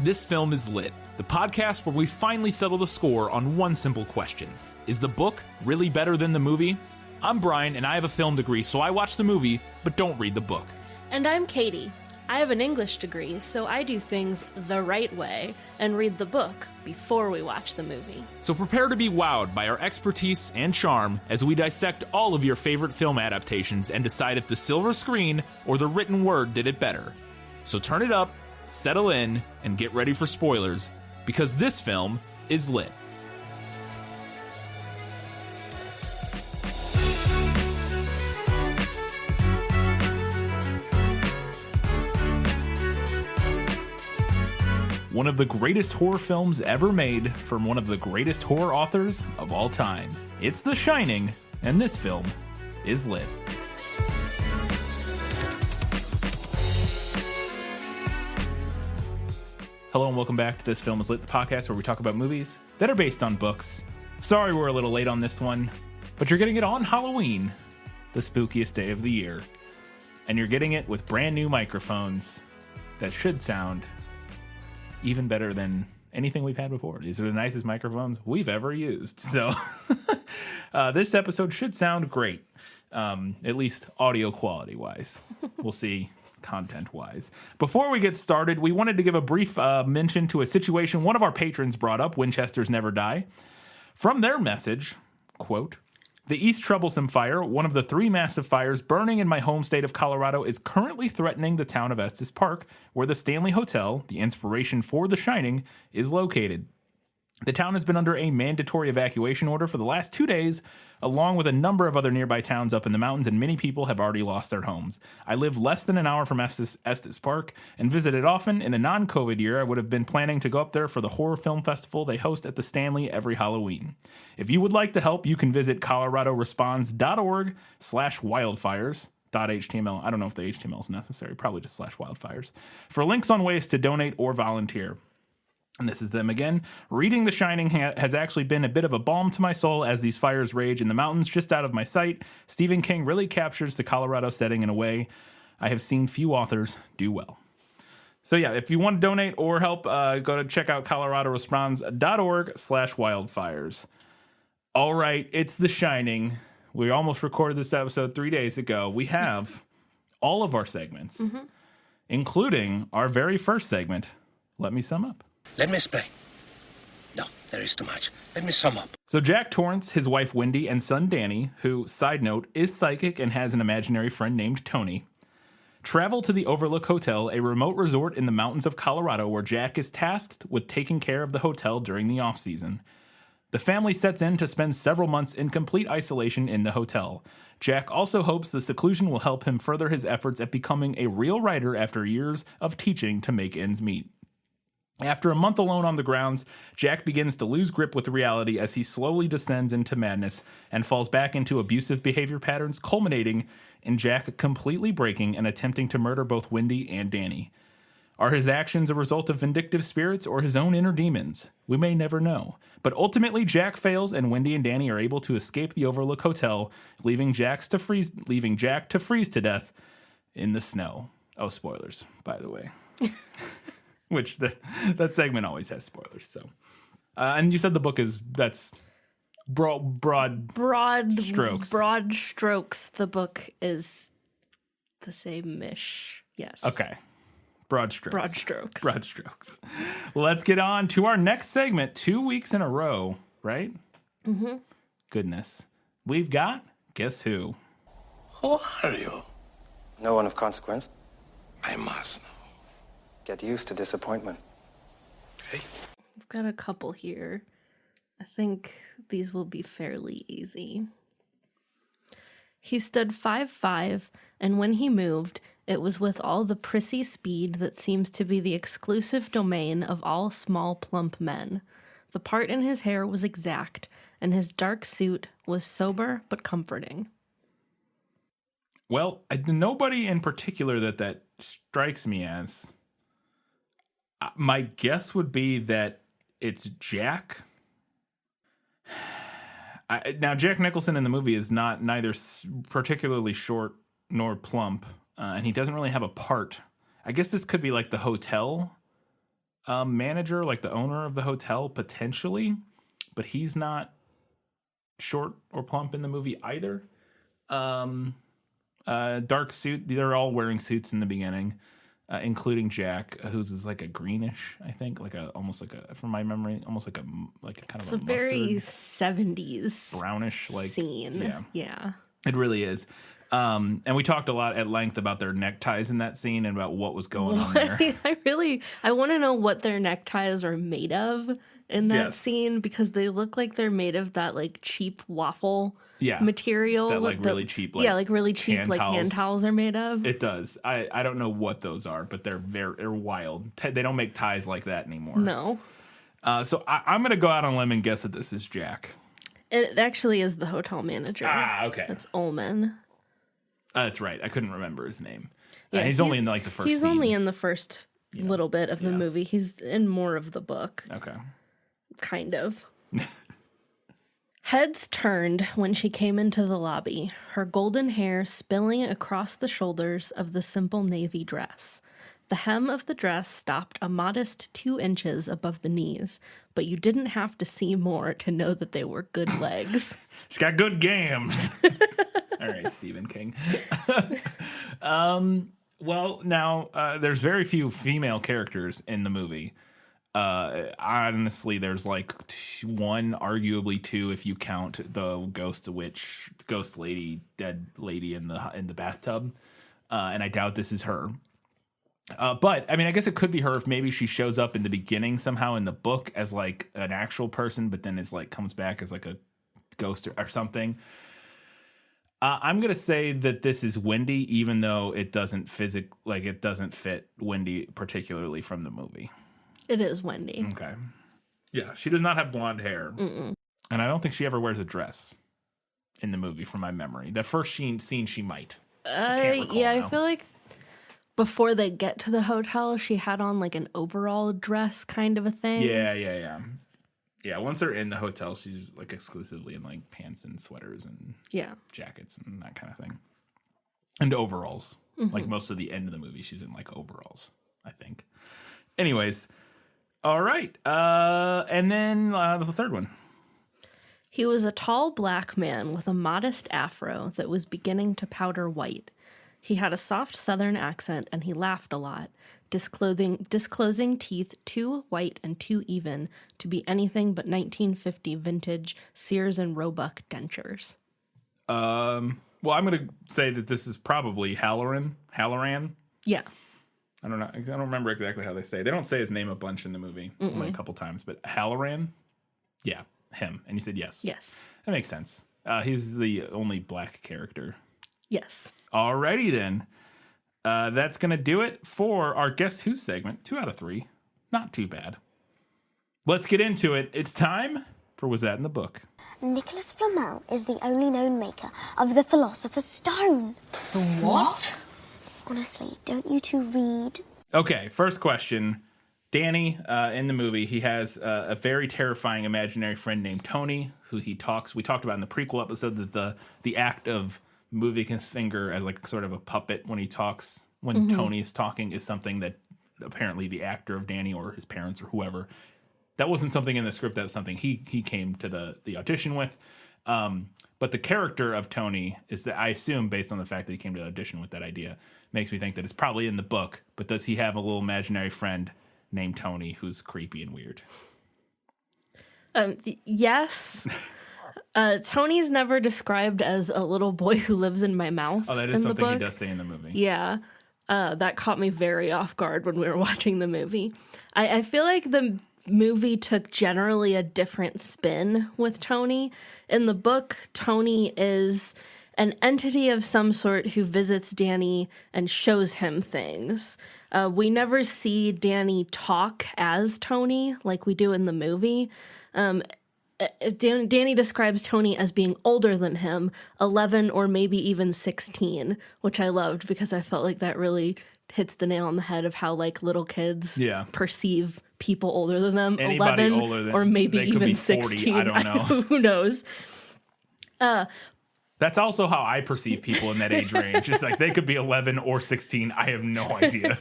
This Film is Lit, the podcast where we finally settle the score on one simple question. Is the book really better than the movie? I'm Brian, and I have a film degree, so I watch the movie, but don't read the book. And I'm Katie. I have an English degree, so I do things the right way and read the book before we watch the movie. So prepare to be wowed by our expertise and charm as we dissect all of your favorite film adaptations and decide if the silver screen or the written word did it better. So turn it up, settle in, and get ready for spoilers, because this film is lit. One of the greatest horror films ever made from one of the greatest horror authors of all time. It's The Shining, and this film is lit. Hello and welcome back to This Film is Lit, the podcast where we talk about movies that are based on books. Sorry we're a little late on this one, but you're getting it on Halloween, the spookiest day of the year. And you're getting it with brand new microphones that should sound even better than anything we've had before. These are the nicest microphones we've ever used. So this episode should sound great, at least audio quality wise. We'll see content wise. Before we get started, we wanted to give a brief mention to a situation one of our patrons brought up, Winchesters Never Die. From their message, quote, "The East Troublesome Fire, one of the three massive fires burning in my home state of Colorado, is currently threatening the town of Estes Park, where the Stanley Hotel, the inspiration for The Shining, is located. The town has been under a mandatory evacuation order for the last 2 days, along with a number of other nearby towns up in the mountains, and many people have already lost their homes. I live less than an hour from Estes Park and visit it often. In a non-COVID year, I would have been planning to go up there for the horror film festival they host at the Stanley every Halloween. If you would like to help, you can visit coloradoresponds.org/wildfires.html. I don't know if the HTML is necessary, probably just /wildfires, for links on ways to donate or volunteer." And this is them again. "Reading The Shining has actually been a bit of a balm to my soul as these fires rage in the mountains just out of my sight. Stephen King really captures the Colorado setting in a way I have seen few authors do well." So yeah, if you want to donate or help, go to check out coloradoresponds.org/wildfires. All right, it's The Shining. We almost recorded this episode 3 days ago. We have all of our segments, including our very first segment, Let Me Sum Up. Let me explain. No, there is too much. Let me sum up. So Jack Torrance, his wife Wendy, and son Danny, who, side note, is psychic and has an imaginary friend named Tony, travel to the Overlook Hotel, a remote resort in the mountains of Colorado where Jack is tasked with taking care of the hotel during the off-season. The family sets in to spend several months in complete isolation in the hotel. Jack also hopes the seclusion will help him further his efforts at becoming a real writer after years of teaching to make ends meet. After a month alone on the grounds, Jack begins to lose grip with reality as he slowly descends into madness and falls back into abusive behavior patterns, culminating in Jack completely breaking and attempting to murder both Wendy and Danny. Are his actions a result of vindictive spirits or his own inner demons? We may never know. But ultimately, Jack fails, and Wendy and Danny are able to escape the Overlook Hotel, leaving Jack to freeze to death in the snow. Oh, spoilers, by the way. Which that segment always has spoilers. So, and you said the book that's broad strokes. Broad strokes. The book is the same-ish. Yes. Okay. Broad strokes. Broad strokes. Broad strokes. Let's get on to our next segment. 2 weeks in a row, right? Mm-hmm. Goodness. We've got Guess Who. Who are you? No one of consequence. I must know. Get used to disappointment. Okay. We've got a couple here. I think these will be fairly easy. He stood 5'5", and when he moved, it was with all the prissy speed that seems to be the exclusive domain of all small, plump men. The part in his hair was exact, and his dark suit was sober but comforting. Well, nobody in particular that strikes me as. My guess would be that it's Jack. Now, Jack Nicholson in the movie is neither particularly short nor plump, and he doesn't really have a part. I guess this could be like the hotel manager, like the owner of the hotel, potentially, but he's not short or plump in the movie either. Dark suit. They're all wearing suits in the beginning, including Jack, who's is like a greenish, I think, almost like a, from my memory, almost like a kind of It's a very 70s brownish like scene. Yeah. It really is. And we talked a lot at length about their neckties in that scene and about what was going on there. I want to know what their neckties are made of in that scene, because they look like they're made of that like cheap waffle material. That like really cheap, really cheap hand towels are made of. It does. I don't know what those are, but they're wild. They don't make ties like that anymore. No. So I'm going to go out on a limb and guess that this is Jack. It actually is the hotel manager. Okay. It's Ullman. That's right. I couldn't remember his name. Yeah, he's only in like the first He's scene. only in the first little bit of the movie. He's in more of the book. Okay. Kind of. Heads turned when she came into the lobby, her golden hair spilling across the shoulders of the simple navy dress. The hem of the dress stopped a modest 2 inches above the knees, but you didn't have to see more to know that they were good legs. She's got good gams. All right, Stephen King. Well, now, there's very few female characters in the movie. Honestly, there's like one, arguably two, if you count the ghost lady, dead lady in the bathtub. And I doubt this is her. But I mean, I guess it could be her if maybe she shows up in the beginning somehow in the book as like an actual person, but then is like comes back as like a ghost or something. I'm gonna say that this is Wendy, even though it doesn't fit Wendy particularly from the movie. It is Wendy. Okay. Yeah, she does not have blonde hair. Mm-mm. And I don't think she ever wears a dress in the movie from my memory. The first scene she might. I feel like before they get to the hotel, she had on like an overall dress kind of a thing. Yeah. Yeah, once they're in the hotel, she's like exclusively in like pants and sweaters and jackets and that kind of thing. And overalls. Mm-hmm. Like most of the end of the movie, she's in like overalls, I think. Anyways, all right. And then the third one. He was a tall black man with a modest afro that was beginning to powder white. He had a soft southern accent and he laughed a lot, disclosing teeth too white and too even to be anything but 1950 vintage Sears and Roebuck dentures. Well, I'm going to say that this is probably Halloran. Yeah. I don't know. I don't remember exactly how they say it. They don't say his name a bunch in the movie, only a couple times, but Halloran? Yeah, him. And you said yes. Yes. That makes sense. He's the only black character. Yes. Alrighty then. That's going to do it for our Guess Who segment. 2 out of 3. Not too bad. Let's get into it. It's time for Was That in the Book? Nicholas Flamel is the only known maker of the Philosopher's Stone. The what? Honestly, don't you two read? Okay, first question. Danny, in the movie, he has a very terrifying imaginary friend named Tony, who we talked about in the prequel episode that the act of moving his finger as like sort of a puppet when he talks, when Tony's talking, is something that apparently the actor of Danny or his parents or whoever, that wasn't something in the script, that was something he came to the audition with. But the character of Tony is that, I assume, based on the fact that he came to the audition with that idea, makes me think that it's probably in the book. But does he have a little imaginary friend named Tony who's creepy and weird? Yes. Tony's never described as a little boy who lives in my mouth. Oh, that is something he does say in the movie. Yeah. That caught me very off guard when we were watching the movie. I feel like the movie took generally a different spin with Tony. In the book, Tony is an entity of some sort who visits Danny and shows him things. We never see Danny talk as Tony like we do in the movie. Danny describes Tony as being older than him, 11 or maybe even 16, which I loved because I felt like that really hits the nail on the head of how like little kids perceive people older than them. Anybody 11 older than, or maybe they could even be 40, 16. I don't know. Who knows? That's also how I perceive people in that age range. It's like they could be 11 or 16. I have no idea.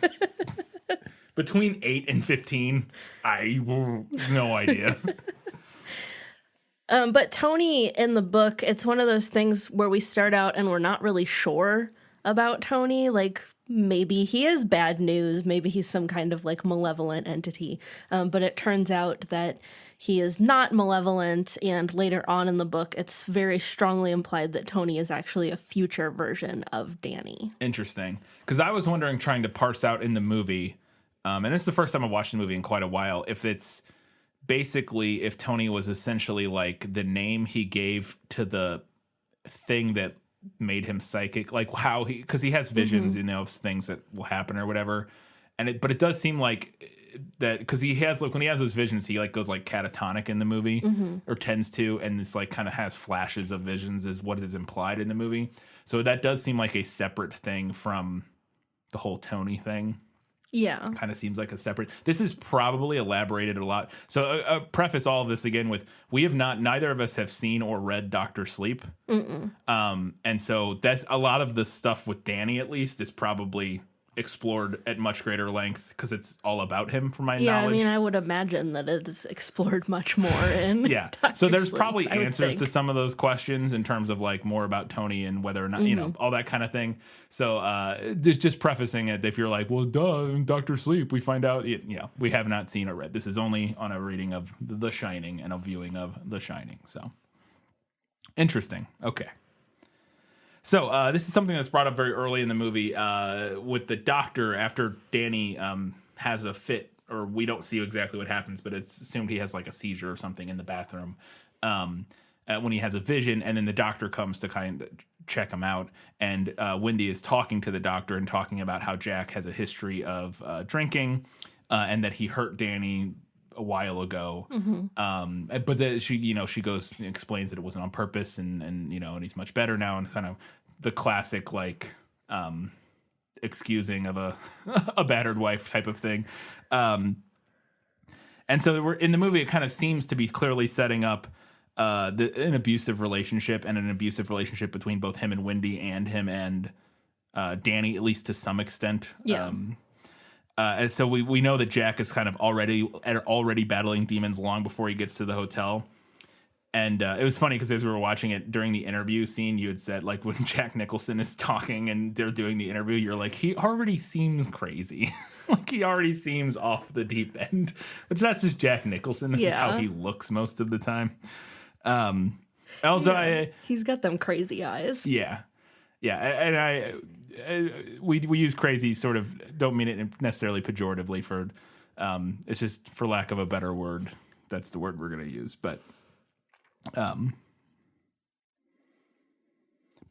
Between 8 and 15, no idea. But Tony in the book, it's one of those things where we start out and we're not really sure about Tony. Like, maybe he is bad news. Maybe he's some kind of like malevolent entity. But it turns out that he is not malevolent. And later on in the book, it's very strongly implied that Tony is actually a future version of Danny. Interesting. Because I was wondering, trying to parse out in the movie, and this is the first time I've watched the movie in quite a while, if it's basically if Tony was essentially like the name he gave to the thing that made him psychic, like how because he has visions, of things that will happen or whatever. But it does seem like that because he has when he has those visions, he like goes like catatonic in the movie or tends to, and it's like kind of has flashes of visions is what is implied in the movie. So that does seem like a separate thing from the whole Tony thing. Yeah. Kind of seems like a separate. This is probably elaborated a lot. So preface all of this again with neither of us have seen or read Dr. Sleep. And so that's a lot of the stuff with Danny, at least, is probably explored at much greater length because it's all about him from my knowledge. Yeah, I mean, I would imagine that it is explored much more in yeah. Dr. So there's Sleep, probably I would answers think. to some of those questions in terms of like more about Tony and whether or not, all that kind of thing. So just prefacing it, if you're like, well, duh, in Dr. Sleep, we find out, we have not seen or read. This is only on a reading of The Shining and a viewing of The Shining. So interesting. Okay. So this is something that's brought up very early in the movie with the doctor after Danny has a fit, or we don't see exactly what happens, but it's assumed he has like a seizure or something in the bathroom when he has a vision, and then the doctor comes to kind of check him out, and Wendy is talking to the doctor and talking about how Jack has a history of drinking and that he hurt Danny a while ago. But then she goes and explains that it wasn't on purpose and he's much better now, and kind of the classic like excusing of a battered wife type of thing. And so we're in the movie, it kind of seems to be clearly setting up an abusive relationship and an abusive relationship between both him and Wendy and him and Danny, at least to some extent. Yeah. And so we know that Jack is kind of already battling demons long before he gets to the hotel. And it was funny because as we were watching it during the interview scene, you had said like when Jack Nicholson is talking and they're doing the interview, you're like, he already seems crazy. Like he already seems off the deep end, which that's just Jack Nicholson. This is how he looks most of the time. He's got them crazy eyes. Yeah. And we use crazy sort of don't mean it necessarily pejoratively for it's just for lack of a better word. That's the word we're going to use. But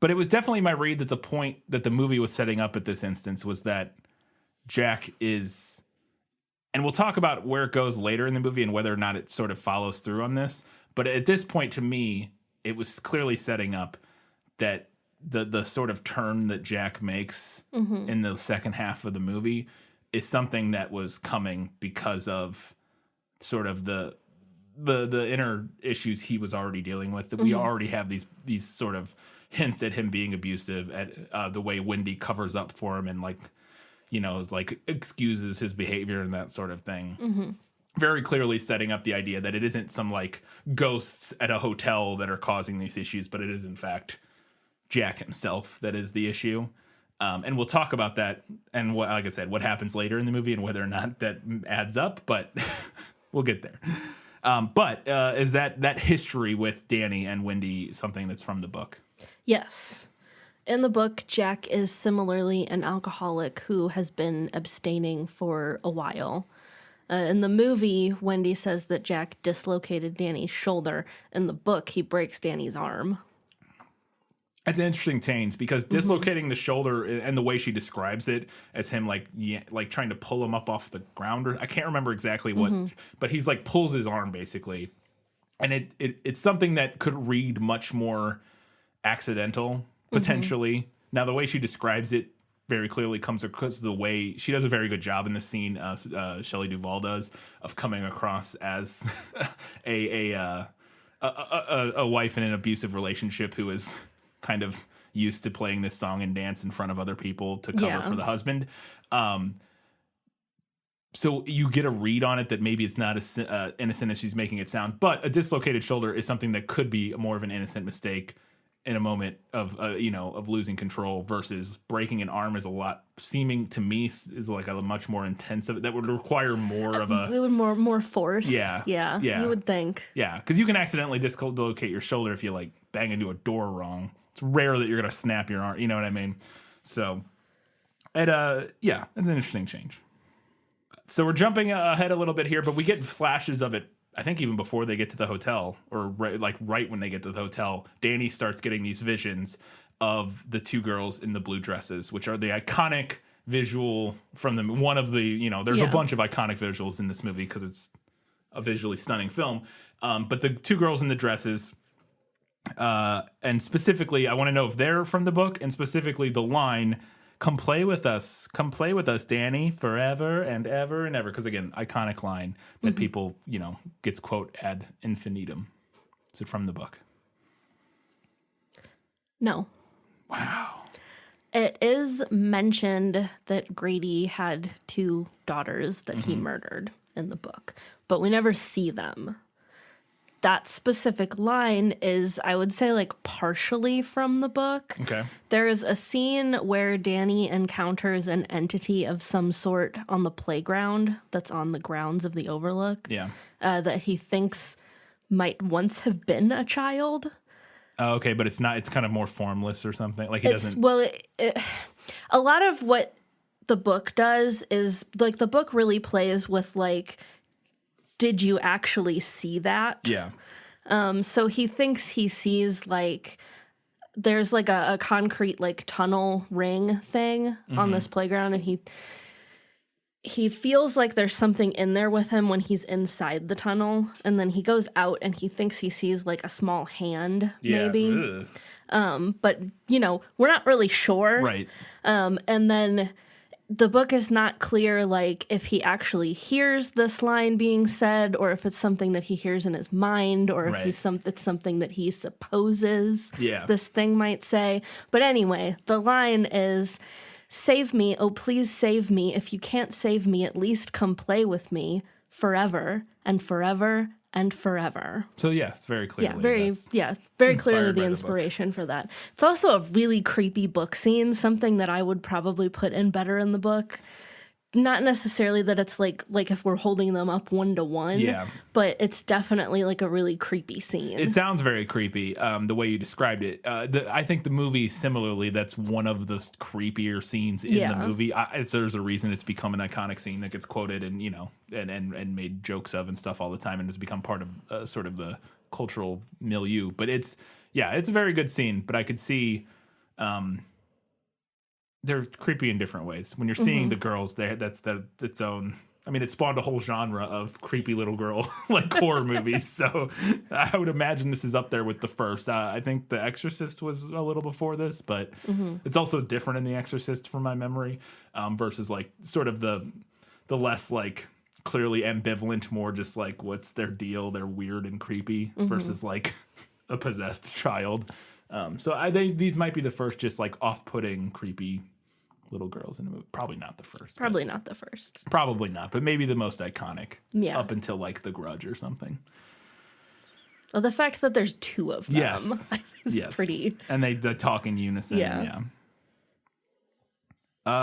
it was definitely my read that the point that the movie was setting up at this instance was that Jack is, and we'll talk about where it goes later in the movie and whether or not it sort of follows through on this. But at this point, to me, it was clearly setting up that the sort of turn that Jack makes in the second half of the movie is something that was coming because of sort of the inner issues he was already dealing with. That we already have these sort of hints at him being abusive, at the way Wendy covers up for him and like excuses his behavior and that sort of thing. Very clearly setting up the idea that it isn't some like ghosts at a hotel that are causing these issues, but it is in fact Jack himself that is the issue. And we'll talk about that and what, like I said, what happens later in the movie and whether or not that adds up, but we'll get there. But is that history with Danny and Wendy something that's from the book? Yes. In the book, Jack is similarly an alcoholic who has been abstaining for a while. In the movie, Wendy says that Jack dislocated Danny's shoulder. In the book, he breaks Danny's arm. That's interesting, Taines, because dislocating the shoulder and the way she describes it as him like trying to pull him up off the ground, or I can't remember exactly what, but he's like pulls his arm basically, and it's something that could read much more accidental potentially. Now the way she describes it very clearly comes across the way she does a very good job in the scene. Shelley Duvall does of coming across as a wife in an abusive relationship who is kind of used to playing this song and dance in front of other people to cover for the husband. So you get a read on it that maybe it's not as innocent as she's making it sound. But a dislocated shoulder is something that could be more of an innocent mistake in a moment of of losing control, versus breaking an arm is a lot, seeming to me, is like a much more intensive, that would require more of a... It would more force. Yeah. You would think. Yeah, because you can accidentally dislocate your shoulder if you like bang into a door wrong. It's rare that you're going to snap your arm, you know what I mean? So, it's an interesting change. So we're jumping ahead a little bit here, but we get flashes of it, I think even before they get to the hotel, or right when they get to the hotel. Danny starts getting these visions of the two girls in the blue dresses, which are the iconic visual from one of the, there's a bunch of iconic visuals in this movie because it's a visually stunning film. But the two girls in the dresses, and specifically, I want to know if they're from the book, and specifically the line, come play with us, Danny, forever and ever and ever. Because again, iconic line that people, gets quote ad infinitum. Is it from the book? No. Wow. It is mentioned that Grady had 2 daughters that he murdered in the book, but we never see them. That specific line is, I would say, like partially from the book. Okay. There is a scene where Danny encounters an entity of some sort on the playground that's on the grounds of the Overlook. Yeah. That he thinks might once have been a child. Oh, okay, but it's not. It's kind of more formless or something. Like he doesn't. Well, a lot of what the book does is, like, the book really plays with, like, did you actually see that? Yeah. So he thinks he sees, like, there's like a concrete, like, tunnel ring thing on this playground, and he feels like there's something in there with him when he's inside the tunnel, and then he goes out and he thinks he sees, like, a small hand, maybe. But, we're not really sure. Right. And then the book is not clear, like, if he actually hears this line being said, or if it's something that he hears in his mind, or if it's something that he supposes this thing might say. But anyway, the line is, save me, oh please save me. If you can't save me, at least come play with me forever and forever and forever. So yes, very clearly. Very clearly the by the inspiration for that. It's also a really creepy book scene, something that I would probably put in better in the book. Not necessarily that it's like if we're holding them up 1-to-1, but it's definitely like a really creepy scene. It sounds very creepy, the way you described it. I think the movie, similarly, that's one of the creepier scenes in the movie. There's a reason it's become an iconic scene that gets quoted and and made jokes of and stuff all the time, and has become part of sort of the cultural milieu. But it's a very good scene. But I could see. They're creepy in different ways. When you're seeing the girls there, that's its own. I mean, it spawned a whole genre of creepy little girl like horror movies. So I would imagine this is up there with the first. I think The Exorcist was a little before this, but it's also different in The Exorcist from my memory, versus like sort of the less like clearly ambivalent, more just like what's their deal? They're weird and creepy versus like a possessed child. So I think these might be the first just like off-putting, creepy little girls in the movie. Probably not the first. Probably not the first. Probably not, but maybe the most iconic. Yeah. Up until like The Grudge or something. Well, the fact that there's 2 of them is pretty. And they talk in unison. Yeah.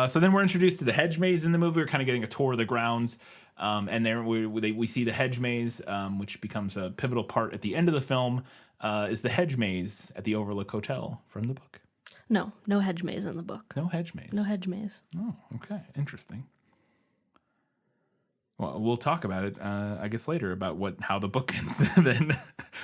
So then we're introduced to the hedge maze in the movie. We're kind of getting a tour of the grounds. And then we see the hedge maze, which becomes a pivotal part at the end of the film. Is the hedge maze at the Overlook Hotel from the book? No hedge maze in the book. No hedge maze. No hedge maze. Oh, okay. Interesting. Well, we'll talk about it, I guess, later about how the book ends. Then,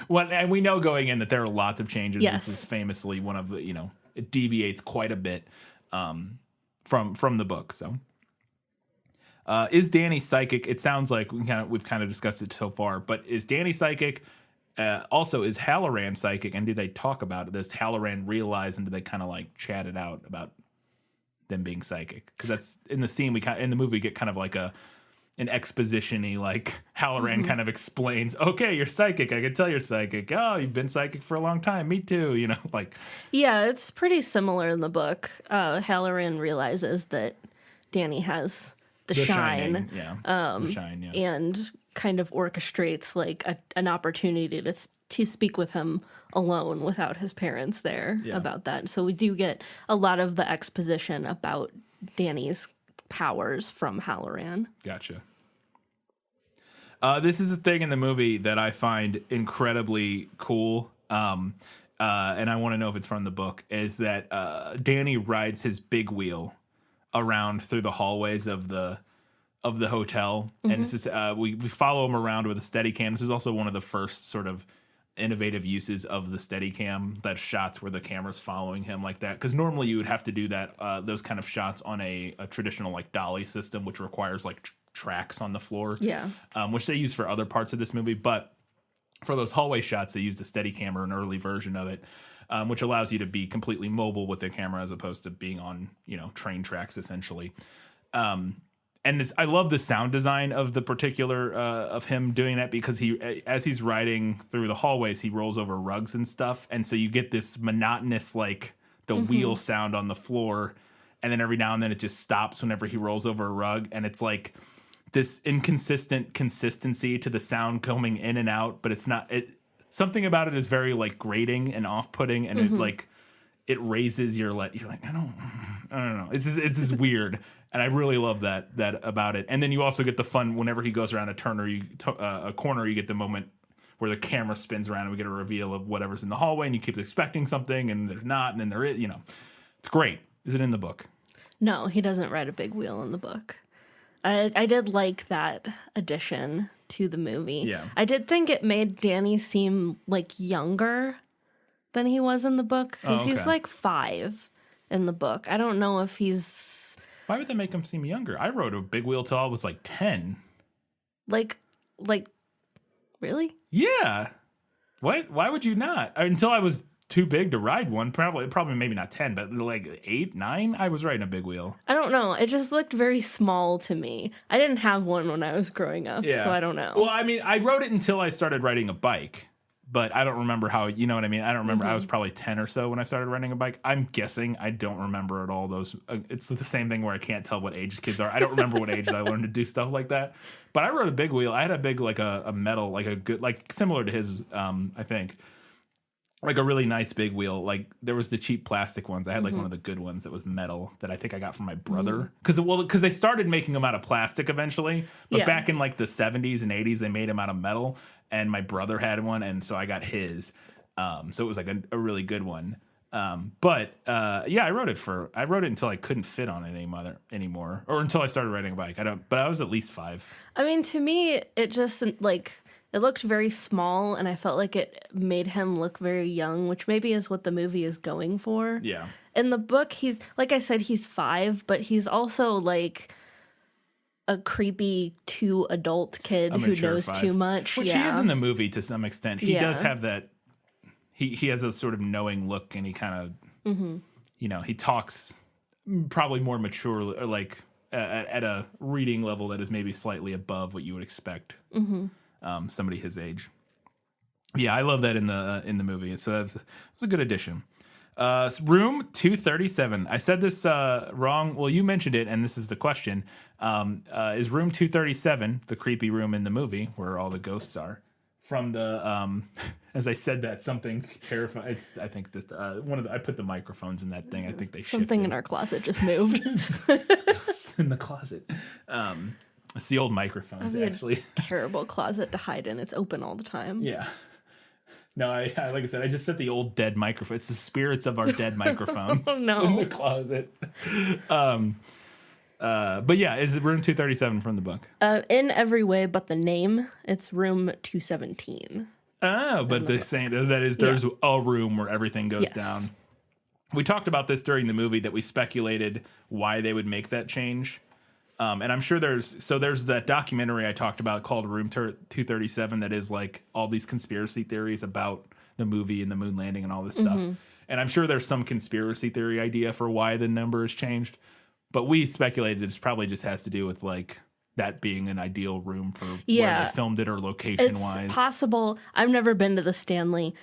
and we know going in that there are lots of changes. Yes. This is famously one of the, it deviates quite a bit from the book. So, is Danny psychic? It sounds like we've kind of discussed it so far, but is Danny psychic? Also, is Halloran psychic, and do they talk about it? Does Halloran realize, and do they kind of like chat it out about them being psychic? Because that's in the scene in the movie, we get kind of like an exposition-y, like Halloran kind of explains, okay, you're psychic. I can tell you're psychic. Oh, you've been psychic for a long time. Me too. Like. Yeah, it's pretty similar in the book. Halloran realizes that Danny has The Shine. Shining, yeah. The Shine, yeah. And kind of orchestrates like an opportunity to speak with him alone without his parents there about that. So we do get a lot of the exposition about Danny's powers from Halloran. Gotcha. This is a thing in the movie that I find incredibly cool, and I want to know if it's from the book, is that Danny rides his big wheel around through the hallways of the hotel, and this is we follow him around with a Steadicam. This is also one of the first sort of innovative uses of the Steadicam, that shots where the camera's following him like that, because normally you would have to do that those kind of shots on a traditional like dolly system, which requires like tracks on the floor, which they use for other parts of this movie, but for those hallway shots they used a Steadicam or an early version of it, which allows you to be completely mobile with the camera as opposed to being on train tracks essentially. And this, I love the sound design of the particular of him doing that, because as he's riding through the hallways, he rolls over rugs and stuff, and so you get this monotonous like the wheel sound on the floor, and then every now and then it just stops whenever he rolls over a rug, and it's like this inconsistent consistency to the sound coming in and out, but it's not. Something about it is very like grating and off-putting, and it raises your you're like I don't know. It's just weird. And I really love that about it. And then you also get the fun whenever he goes around a turn or a corner, you get the moment where the camera spins around and we get a reveal of whatever's in the hallway, and you keep expecting something and there's not, and then there is, It's great. Is it in the book? No, he doesn't ride a big wheel in the book. I did like that addition to the movie. Yeah. I did think it made Danny seem like younger than he was in the book, because he's like 5 in the book. I don't know if he's... Why would that make him seem younger? I rode a big wheel till I was like 10. Like, really? Yeah. What? Why would you not? Until I was too big to ride one. Probably maybe not 10, but like 8, 9, I was riding a big wheel. I don't know. It just looked very small to me. I didn't have one when I was growing up, so I don't know. Well, I mean, I rode it until I started riding a bike. But I don't remember how, you know what I mean? I don't remember. I was probably 10 or so when I started riding a bike. I'm guessing. I don't remember at all those. It's the same thing where I can't tell what age kids are. I don't remember what age I learned to do stuff like that. But I rode a big wheel. I had a big, like a metal, like a good, like similar to his, I think. Like a really nice big wheel. Like there was the cheap plastic ones. I had like one of the good ones that was metal that I think I got from my brother. Because they started making them out of plastic eventually. But back in like the 70s and 80s, they made them out of metal. And my brother had one, and so I got his. So it was like a really good one. But I rode it until I couldn't fit on it anymore, or until I started riding a bike. But I was at least 5. I mean, to me, it just like it looked very small, and I felt like it made him look very young, which maybe is what the movie is going for. Yeah. In the book, he's like I said, he's 5, but he's also like a creepy too adult kid who knows 5. too much. Which he is in the movie to some extent. He does have that. He has a sort of knowing look, and he kind of, he talks probably more maturely, or like at a reading level that is maybe slightly above what you would expect somebody his age. Yeah, I love that in the movie. So it's a good addition. Room 237. I said this wrong. Well, you mentioned it, and this is the question. Is room 237 the creepy room in the movie where all the ghosts are? From the, as I said that, something terrifying. I think that I put the microphones in that thing. I think they shifted. Something in our closet just moved. In the closet. It's the old microphones, actually. Terrible closet to hide in. It's open all the time. Yeah. No, I like I said, I just set the old dead microphone. It's the spirits of our dead microphones in the closet. But yeah, is it room 237 from the book? In every way but the name, it's room 217. Oh, but the same that is there's a room where everything goes down. We talked about this during the movie, that we speculated why they would make that change. And I'm sure there's that documentary I talked about called Room 237 that is like all these conspiracy theories about the movie and the moon landing and all this stuff. And I'm sure there's some conspiracy theory idea for why the number has changed. But we speculated it probably just has to do with like that being an ideal room for where they filmed it, or location-wise. It's possible. I've never been to the Stanley.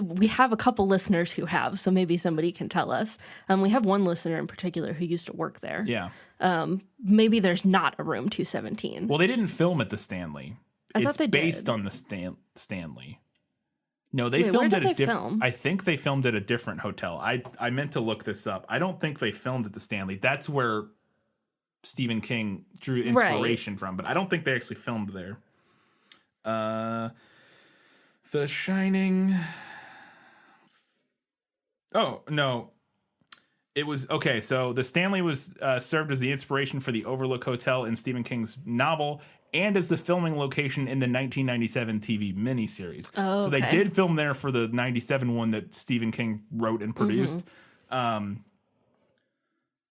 we have a couple listeners who have, so maybe somebody can tell us. We have one listener in particular who used to work there. Yeah. Maybe there's not a room 217. Well, they didn't film at the Stanley. I thought It's they based did. on the Stanley. No, they Wait, filmed where at did a they different. film? I think they filmed at a different hotel. I meant to look this up. I don't think they filmed at the Stanley. That's where Stephen King drew inspiration from, but I don't think they actually filmed there. The Shining. Oh no, it was okay. So the Stanley was served as the inspiration for the Overlook Hotel in Stephen King's novel, and as the filming location in the 1997 TV miniseries. Oh, So they okay. did film there for the 97 one that Stephen King wrote and produced.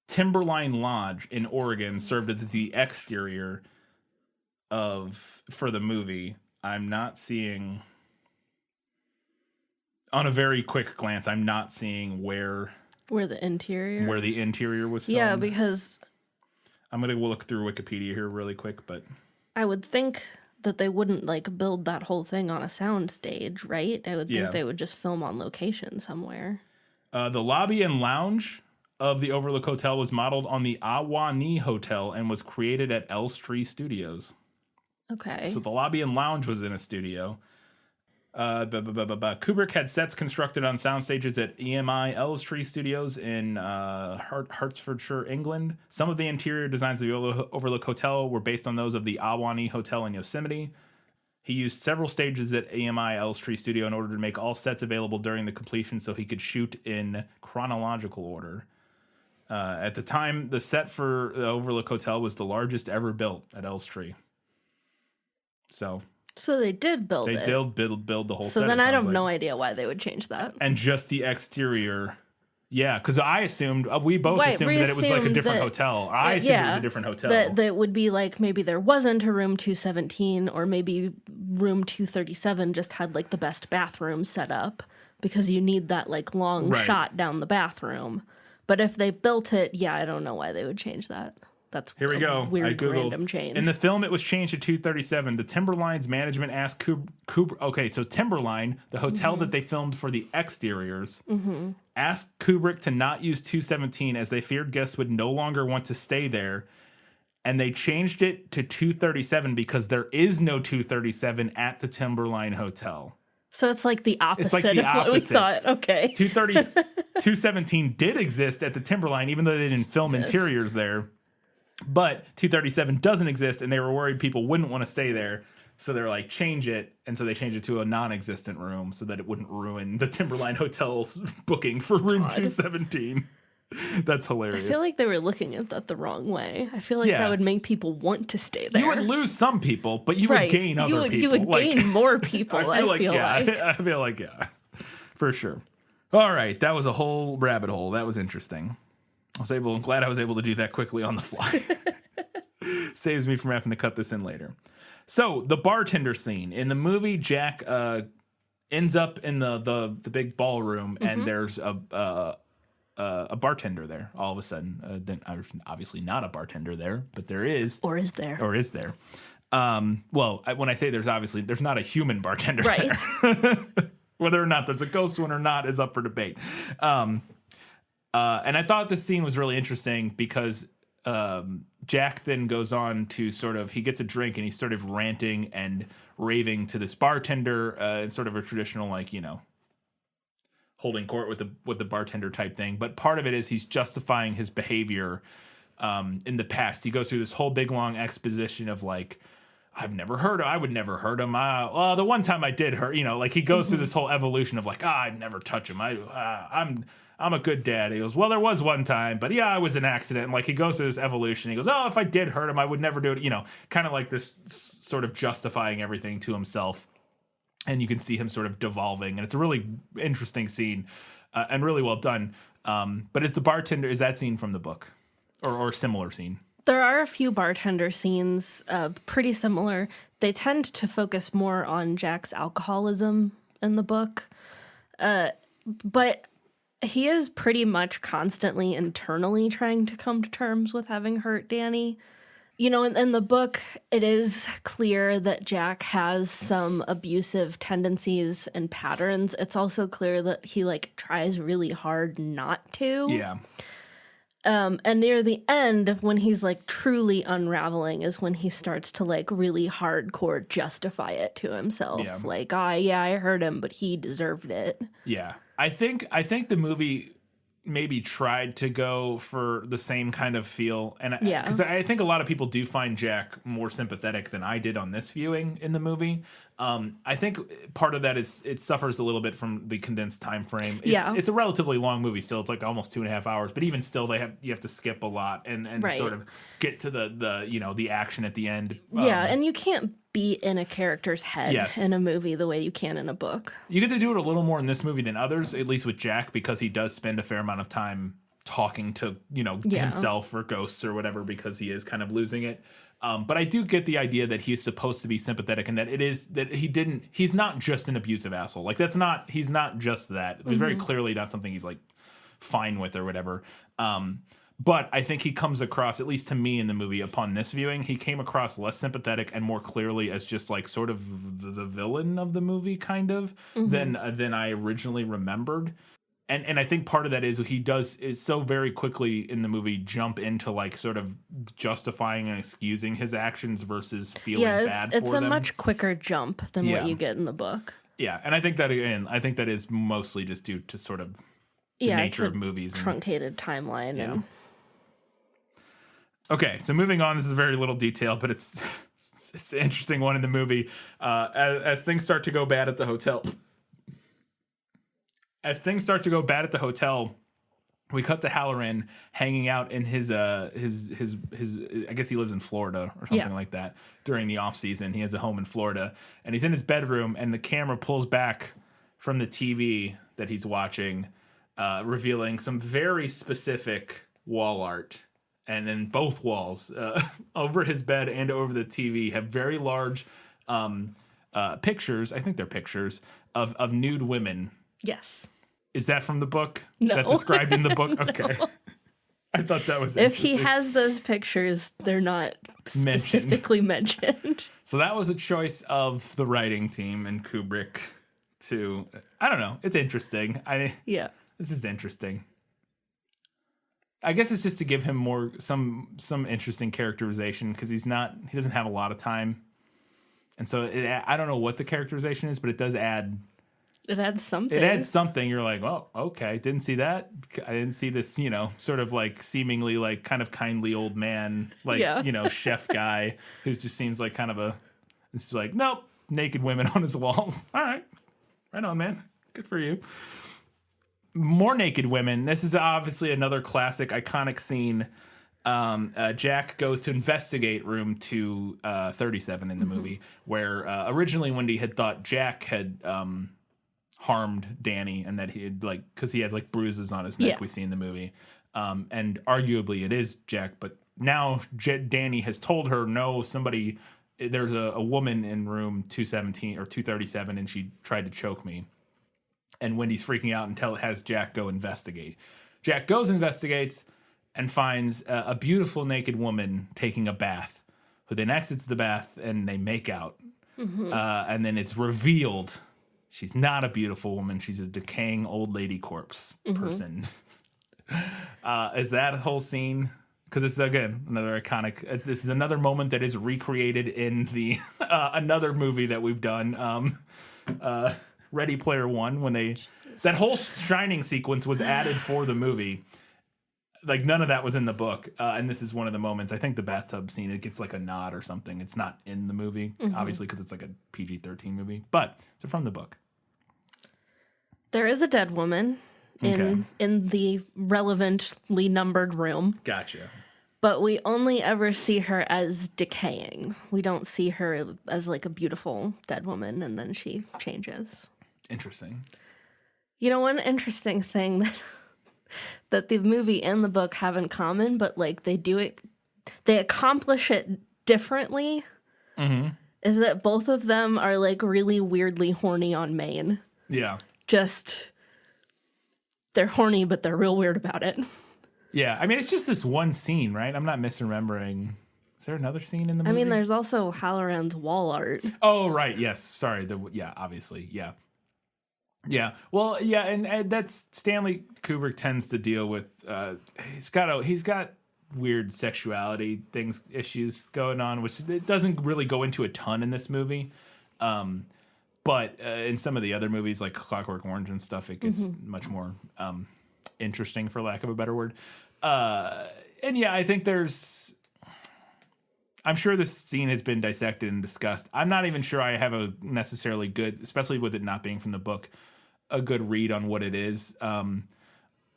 Timberline Lodge in Oregon served as the exterior for the movie. I'm not seeing, on a very quick glance, I'm not seeing where the interior. the interior was filmed. Yeah, because I'm gonna look through Wikipedia here really quick, but I would think that they wouldn't like build that whole thing on a sound stage, right? I would Yeah. think they would just film on location somewhere. the lobby and lounge of the Overlook Hotel was modeled on the Ahwahnee Hotel and was created at Elstree Studios. Okay. So the lobby and lounge was in a studio. Kubrick had sets constructed on sound stages at EMI Elstree Studios in Hertfordshire, England. Some of the interior designs of the Overlook Hotel were based on those of the Ahwahnee Hotel in Yosemite. He used several stages at EMI Elstree Studio in order to make all sets available during the completion so he could shoot in chronological order. At the time, the set for the Overlook Hotel was the largest ever built at Elstree. So they did build they it. did build the whole set. So then it I sounds have no like. idea why they would change that. And just the exterior. Yeah, because I assumed, we both Right, assumed we that it was like a assumed different that- hotel. I assumed it was a different hotel. That would be like maybe there wasn't a room 217 or maybe room 237 just had like the best bathroom set up because you need that like long Right. shot down the bathroom. But if they built it, yeah, I don't know why they would change that. That's Here we a go. Weird I Googled. random change. In the film, it was changed to 237. The Timberline's management asked Kubrick. Okay, so Timberline, the hotel that they filmed for the exteriors, asked Kubrick to not use 217 as they feared guests would no longer want to stay there. And they changed it to 237 because there is no 237 at the Timberline Hotel. So it's like the opposite like the of what we opposite. thought. Okay. 217 did exist at the Timberline, even though they didn't film interiors there. But 237 doesn't exist, and they were worried people wouldn't want to stay there. So they're like, change it. And so they changed it to a non-existent room so that it wouldn't ruin the Timberline Hotel's booking for room 217. That's hilarious. I feel like they were looking at that the wrong way. I feel like Yeah. that would make people want to stay there. You would lose some people, but you would gain other people. You would Like, gain more people, I feel like. I feel like, yeah, for sure. All right, that was a whole rabbit hole. That was interesting. I'm glad I was able to do that quickly on the fly. Saves me from having to cut this in later. So the bartender scene in the movie, Jack ends up in the big ballroom, and there's a bartender there. All of a sudden, then obviously not a bartender there, but there is, Or is there? or is there? Well, when I say there's not a human bartender, Right. there. Whether or not there's a ghost one or not is up for debate. And I thought this scene was really interesting because Jack then goes on to he gets a drink and he's sort of ranting and raving to this bartender in sort of a traditional, like, holding court with the bartender type thing. But part of it is he's justifying his behavior in the past. He goes through this whole big long exposition of like, I would never hurt him. The one time I did hurt, like he goes through this whole evolution of like, I'd never touch him. I'm a good dad. He goes, well, there was one time, but yeah, it was an accident. And like he goes through this evolution. He goes, if I did hurt him, I would never do it. Kind of like this sort of justifying everything to himself. And you can see him sort of devolving. And it's a really interesting scene and really well done. But is that scene from the book or similar scene? There are a few bartender scenes pretty similar. They tend to focus more on Jack's alcoholism in the book. But he is pretty much constantly internally trying to come to terms with having hurt Danny. You know, in the book, it is clear that Jack has some abusive tendencies and patterns. It's also clear that he, like, tries really hard not to. Yeah. And near the end, when he's, like, truly unraveling is when he starts to, like, really hardcore justify it to himself. Yeah. Like, I hurt him, but he deserved it. Yeah. I think the movie maybe tried to go for the same kind of feel, and Yeah. because I think a lot of people do find Jack more sympathetic than I did on this viewing in the movie. I think part of that is it suffers a little bit from the condensed time frame. It's a relatively long movie still. It's like almost 2.5 hours, but even still, you have to skip a lot and Right. sort of get to the action at the end. Yeah, and you can't be in a character's head Yes. in a movie the way you can in a book. You get to do it a little more in this movie than others, at least with Jack, because he does spend a fair amount of time talking to, Yeah. himself or ghosts or whatever, because he is kind of losing it. But I do get the idea that he's supposed to be sympathetic and that he's not just an abusive asshole. Like he's not just that. It's very clearly not something he's like fine with or whatever. But I think he comes across, at least to me in the movie upon this viewing, he came across less sympathetic and more clearly as just like sort of the villain of the movie kind of than I originally remembered. And I think part of that is is so very quickly in the movie jump into like sort of justifying and excusing his actions versus feeling bad for them. It's a much quicker jump than Yeah. what you get in the book. Yeah, and I think that is mostly just due to sort of the nature it's of movies. Truncated timeline. Yeah. And Okay, so moving on, this is very little detail, but it's an interesting one in the movie. As things start to go bad at the hotel. We cut to Halloran hanging out in his I guess he lives in Florida or something like that during the off season. He has a home in Florida, and he's in his bedroom, and the camera pulls back from the TV that he's watching, revealing some very specific wall art. And then both walls, over his bed and over the TV, have very large pictures. I think they're pictures of nude women. yes. Is that from the book? No. Is that described in the book? Okay. I thought that was If he interesting. has those pictures, they're not specifically mentioned. So that was a choice of the writing team and Kubrick to, I don't know, it's interesting. Yeah. This is interesting. I guess it's just to give him some interesting characterization, because he doesn't have a lot of time. And so I don't know what the characterization is, but it does add. It adds something. It adds something. You're like, oh, okay. Didn't see that. I didn't see this, sort of like seemingly like kind of kindly old man, like, chef guy who just seems like kind of it's like, nope, naked women on his walls. All right. Right on, man. Good for you. More naked women. This is obviously another classic, iconic scene. Jack goes to investigate room 237 in the movie, where originally Wendy had thought Jack had harmed Danny, and that he had because he had bruises on his neck. Yeah. We see in the movie, and arguably it is Jack, but now Danny has told her, no, there's a woman in room 217 or 237, and she tried to choke me. And Wendy's freaking out until it has Jack go investigate. Jack goes, investigates, and finds a beautiful naked woman taking a bath, who then exits the bath and they make out. Mm-hmm. And then it's revealed she's not a beautiful woman. She's a decaying old lady corpse person. Is that whole scene? Because it's, again, another iconic. This is another moment that is recreated in the another movie that we've done. Ready Player One, when that whole Shining sequence was added for the movie. Like, none of that was in the book, and this is one of the moments. I think the bathtub scene, it gets like a nod or something. It's not in the movie, obviously, because it's like a PG-13 movie, but it's from the book. There is a dead woman in the relevantly numbered room. Gotcha. But we only ever see her as decaying. We don't see her as like a beautiful dead woman, and then she changes. Interesting. You know, one interesting thing that the movie and the book have in common, but like they accomplish it differently, is that both of them are like really weirdly horny on Maine. Yeah. They're horny, but they're real weird about it. Yeah, I mean, it's just this one scene, right? I'm not misremembering. Is there another scene in the I movie? mean, there's also Halloran's wall art. Oh, right. Yes. Sorry. Obviously. Yeah. Yeah. Well, yeah. And that's Stanley Kubrick tends to deal with, he's got weird sexuality issues going on, which it doesn't really go into a ton in this movie. But in some of the other movies like Clockwork Orange and stuff, it gets much more interesting, for lack of a better word. And yeah, I think I'm sure this scene has been dissected and discussed. I'm not even sure I have a necessarily good, especially with it not being from the book, a good read on what it is.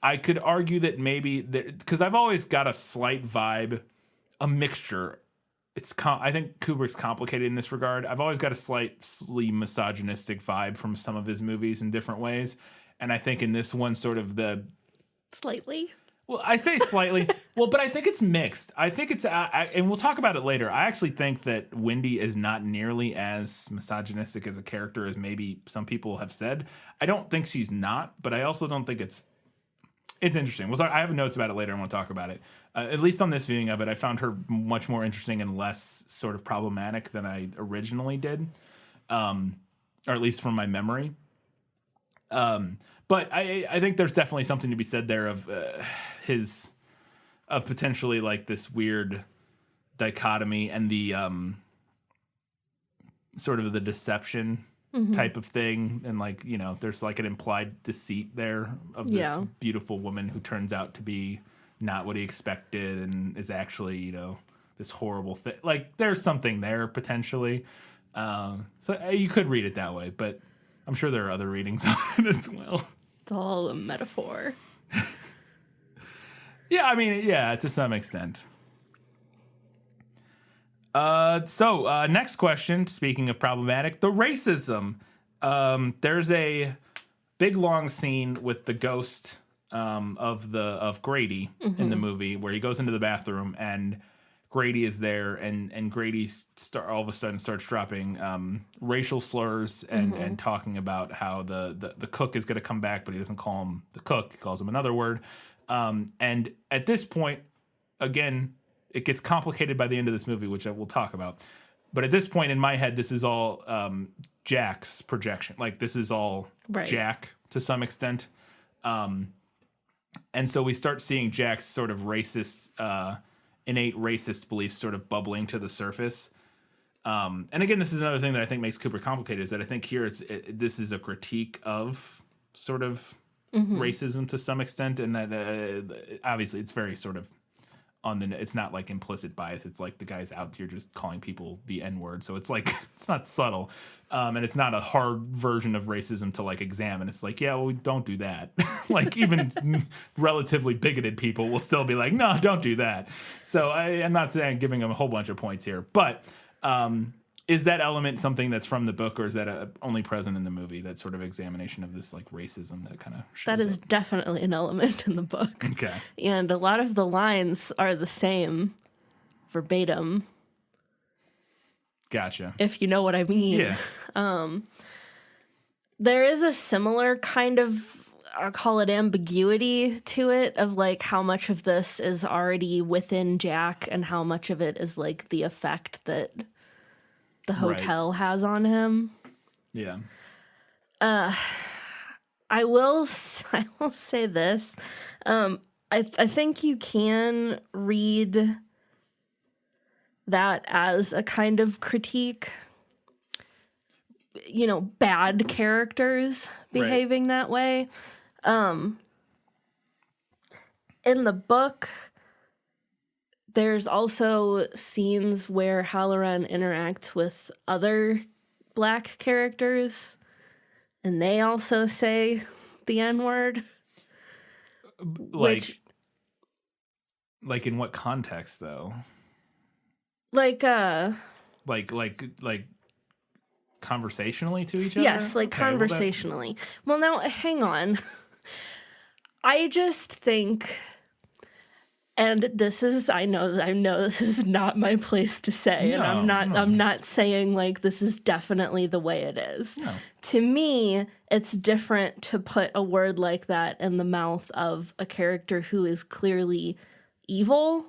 I could argue that maybe, because I've always got a slight vibe, a mixture. I think Kubrick's complicated in this regard. I've always got a slightly misogynistic vibe from some of his movies in different ways. And I think in this one, sort of Slightly? Well, I say slightly. Well, but I think it's mixed. I think it's, and we'll talk about it later. I actually think that Wendy is not nearly as misogynistic as a character as maybe some people have said. I don't think she's not, but I also don't think it's interesting. I have notes about it later. I want to talk about it. At least on this viewing of it, I found her much more interesting and less sort of problematic than I originally did, or at least from my memory. But I think there's definitely something to be said there of potentially like this weird dichotomy and the sort of the deception type of thing, and like, you know, there's like an implied deceit there of this beautiful woman who turns out to be not what he expected and is actually, you know, this horrible thing. Like there's something there potentially, so you could read it that way, but I'm sure there are other readings on it as well. It's all a metaphor. Yeah, I mean, yeah, to some extent. So next question, speaking of problematic, the racism. There's a big long scene with the ghost of Grady in the movie where he goes into the bathroom and Grady is there, and Grady all of a sudden starts dropping racial slurs and talking about how the cook is going to come back, but he doesn't call him the cook, he calls him another word. And at this point, again, it gets complicated by the end of this movie, which I will talk about. But at this point in my head, this is all Jack's projection. Like, this is all Jack to some extent. And so we start seeing Jack's sort of racist, innate racist beliefs sort of bubbling to the surface. And again, this is another thing that I think makes Kubrick complicated, is that I think here this is a critique of sort of racism to some extent, and that obviously it's very sort of it's not like implicit bias. It's like the guy's out here just calling people the N-word. So it's like, it's not subtle. And it's not a hard version of racism to like examine. It's like, yeah, well, we don't do that. Like even relatively bigoted people will still be like, no, don't do that. So I'm not saying giving him a whole bunch of points here, but is that element something that's from the book, or is that only present in the movie, that sort of examination of this like racism that kind of shows That is up? definitely an element in the book. Okay. And a lot of the lines are the same verbatim. Gotcha. If you know what I mean. Yeah. There is a similar kind of, I'll call it ambiguity to it, of like how much of this is already within Jack and how much of it is like the effect that the hotel has on him. Yeah. I will say this. I think you can read that as a kind of critique. You know, bad characters behaving that way. In the book, there's also scenes where Halloran interacts with other black characters, and they also say the N-word. Like in what context, though? Like conversationally to each other? Yes, like Okay, conversationally. Well, now, hang on. I just think, and I know this is not my place to say, and I'm not saying like this is definitely the way it is. No. To me, it's different to put a word like that in the mouth of a character who is clearly evil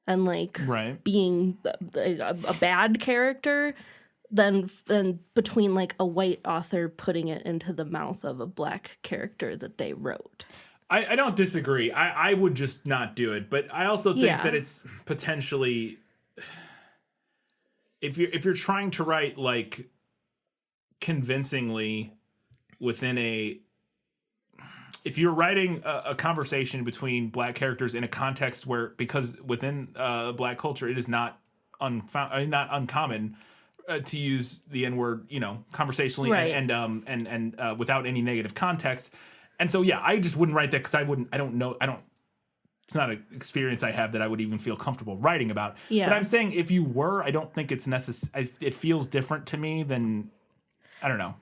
and like Right. being a bad character than between like a white author putting it into the mouth of a black character that they wrote. I don't disagree. I would just not do it, but I also think Yeah. that it's potentially, if you're trying to write like convincingly within if you're writing a conversation between black characters in a context where, because within black culture it is not uncommon to use the N-word, conversationally, Right. and without any negative context. And so, yeah, I just wouldn't write that because it's not an experience I have that I would even feel comfortable writing about. Yeah. But I'm saying if you were, I don't think it's necessary. It feels different to me than, I don't know.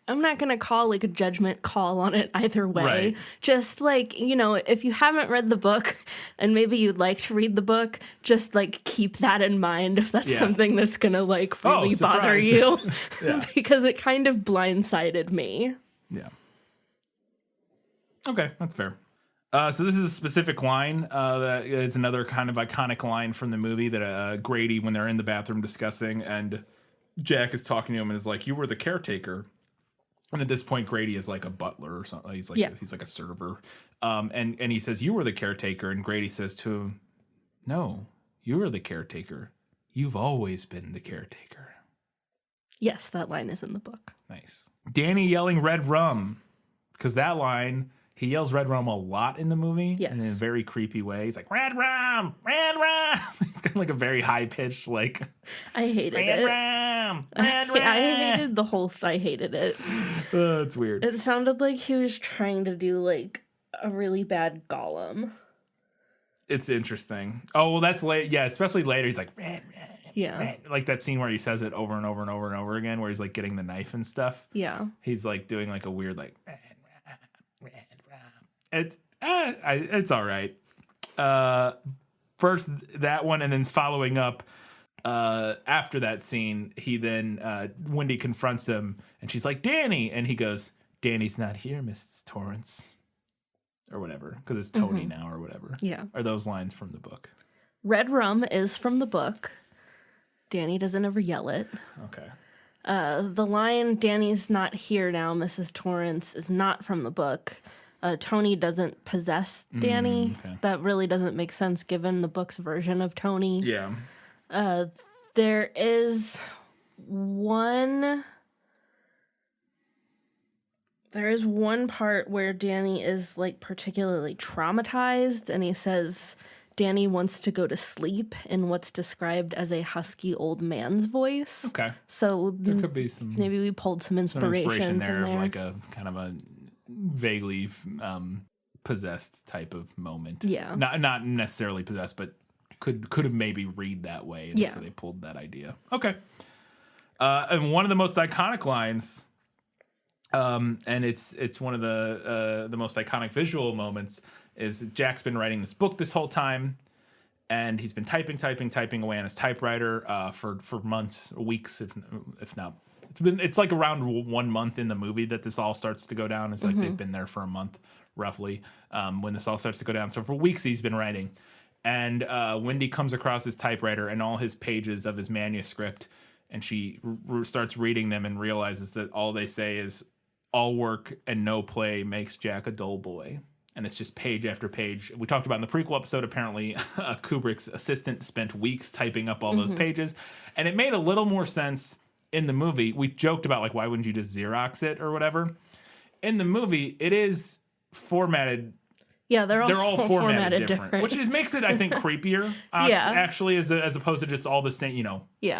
I'm not gonna call like a judgment call on it either way. Right. Just like, if you haven't read the book and maybe you'd like to read the book, just like keep that in mind if that's something that's gonna like really bother surprise. you. Yeah. Because it kind of blindsided me. Yeah. Okay, that's fair. So this is a specific line that is another kind of iconic line from the movie that Grady, when they're in the bathroom discussing, and Jack is talking to him and is like, "You were the caretaker." And at this point, Grady is like a butler or something. He's like a server. And he says, "You were the caretaker." And Grady says to him, "No, you were the caretaker. You've always been the caretaker." Yes, that line is in the book. Nice. Danny yelling "Red Rum," because that line, he yells "Red Rum" a lot in the movie. Yes. In a very creepy way. He's like, "Red Rum! Red Rum!" It's kind of like a very high-pitched, like, I hated "Red it. Rum! Red Rum!" I hated the whole I hated it. It's weird. It sounded like he was trying to do like a really bad Gollum. It's interesting. Oh, well, that's late. Yeah, especially later. He's like, "Red Rum." Yeah. Red. Like that scene where he says it over and over and over and over again, where he's like getting the knife and stuff. Yeah. He's like doing like a weird, like, "Red Rum, Red Rum." It's all right. First that one, and then following up after that scene, he then Wendy confronts him, and she's like, "Danny," and he goes, "Danny's not here, Mrs. Torrance," or whatever, because it's Tony now or whatever. Yeah. Are those lines from the book? Red Rum is from the book. Danny doesn't ever yell it. Okay. The line, "Danny's not here now, Mrs. Torrance," is not from the book. Tony doesn't possess Danny. Okay. That really doesn't make sense given the book's version of Tony. Yeah. There is one part where Danny is like particularly traumatized, and he says Danny wants to go to sleep in what's described as a husky old man's voice. Okay. So There could be some maybe we pulled some inspiration from there there. of like a kind of a vaguely possessed type of moment. Yeah. Not necessarily possessed, but could have maybe read that way. And so they pulled that idea. Okay. And one of the most iconic lines, and it's one of the most iconic visual moments, is Jack's been writing this book this whole time, and he's been typing away on his typewriter for months, weeks, if not. It's like around 1 month in the movie that this all starts to go down. It's like they've been there for a month, roughly, when this all starts to go down. So for weeks he's been writing. And Wendy comes across his typewriter and all his pages of his manuscript, and she starts reading them and realizes that all they say is, "All work and no play makes Jack a dull boy." And it's just page after page. We talked about in the prequel episode, apparently Kubrick's assistant spent weeks typing up all those pages. And it made a little more sense in the movie. We joked about, like, why wouldn't you just Xerox it or whatever? In the movie, it is formatted. Yeah, they're all formatted different. Which makes it, I think, creepier, actually, as opposed to just all the same,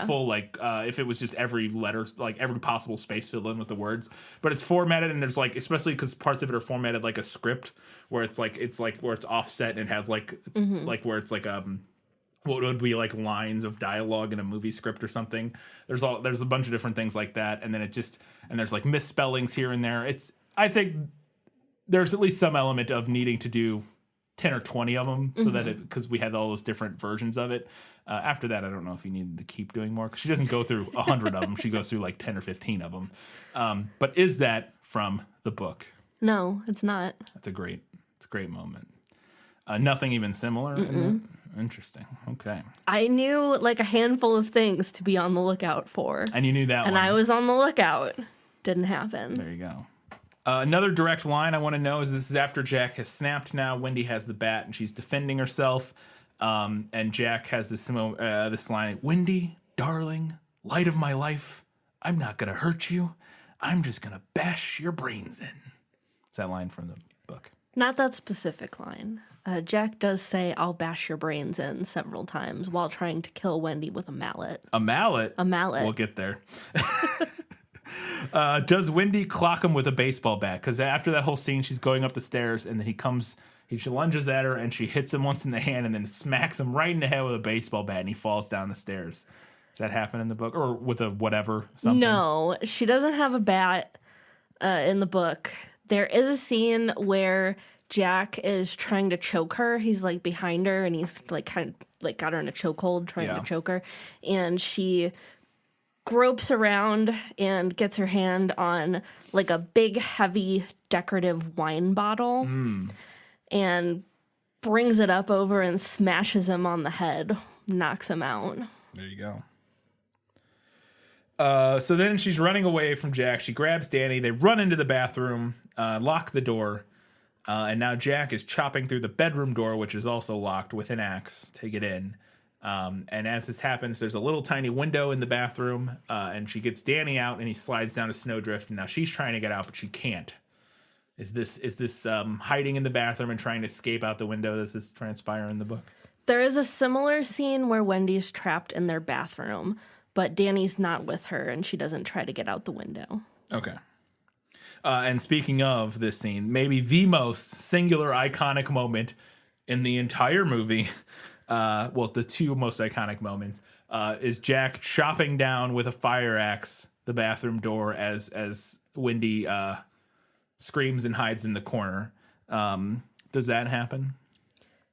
full, like, if it was just every letter, like, every possible space filled in with the words. But it's formatted, and there's, like, especially because parts of it are formatted like a script, where it's where it's offset and it has, like, like, where it's, like, what would be, like, lines of dialogue in a movie script or something. There's a bunch of different things like that, and then and there's, like, misspellings here and there. I think there's at least some element of needing to do 10 or 20 of them, so that because we had all those different versions of it. After that, I don't know if you needed to keep doing more, because she doesn't go through 100 of them. She goes through like 10 or 15 of them. But is that from the book? No, it's not. It's a great moment. Nothing even similar in Interesting. Okay. I knew like a handful of things to be on the lookout for. And you knew that And one. I was on the lookout. Didn't happen. There you go. Another direct line I want to know is this is after Jack has snapped now. Wendy has the bat and she's defending herself. And Jack has this line, Wendy, darling, light of my life, I'm not going to hurt you. I'm just going to bash your brains in. Is that line from the book? Not that specific line. Jack does say, I'll bash your brains in several times while trying to kill Wendy with a mallet. A mallet? A mallet. We'll get there. Does Wendy clock him with a baseball bat? Because after that whole scene, she's going up the stairs, and then she lunges at her, and she hits him once in the hand, and then smacks him right in the head with a baseball bat, and he falls down the stairs. Does that happen in the book? Or with a whatever, something? No, she doesn't have a bat in the book. There is a scene where Jack is trying to choke her. He's like behind her, and he's like kind of like got her in a chokehold, trying to choke her. And she gropes around and gets her hand on like a big, heavy, decorative wine bottle and brings it up over and smashes him on the head, knocks him out. There you go. So then she's running away from Jack. She grabs Danny. They run into the bathroom, lock the door, and now Jack is chopping through the bedroom door, which is also locked, with an axe to get in. And as this happens, there's a little tiny window in the bathroom, and she gets Danny out, and he slides down a snowdrift. And now she's trying to get out, but she can't. Is this hiding in the bathroom and trying to escape out the window? Does this transpire in the book? There is a similar scene where Wendy's trapped in their bathroom, but Danny's not with her, and she doesn't try to get out the window. Okay. And speaking of this scene, maybe the most singular iconic moment in the entire movie, the two most iconic moments, is Jack chopping down with a fire axe the bathroom door as Wendy screams and hides in the corner. Does that happen?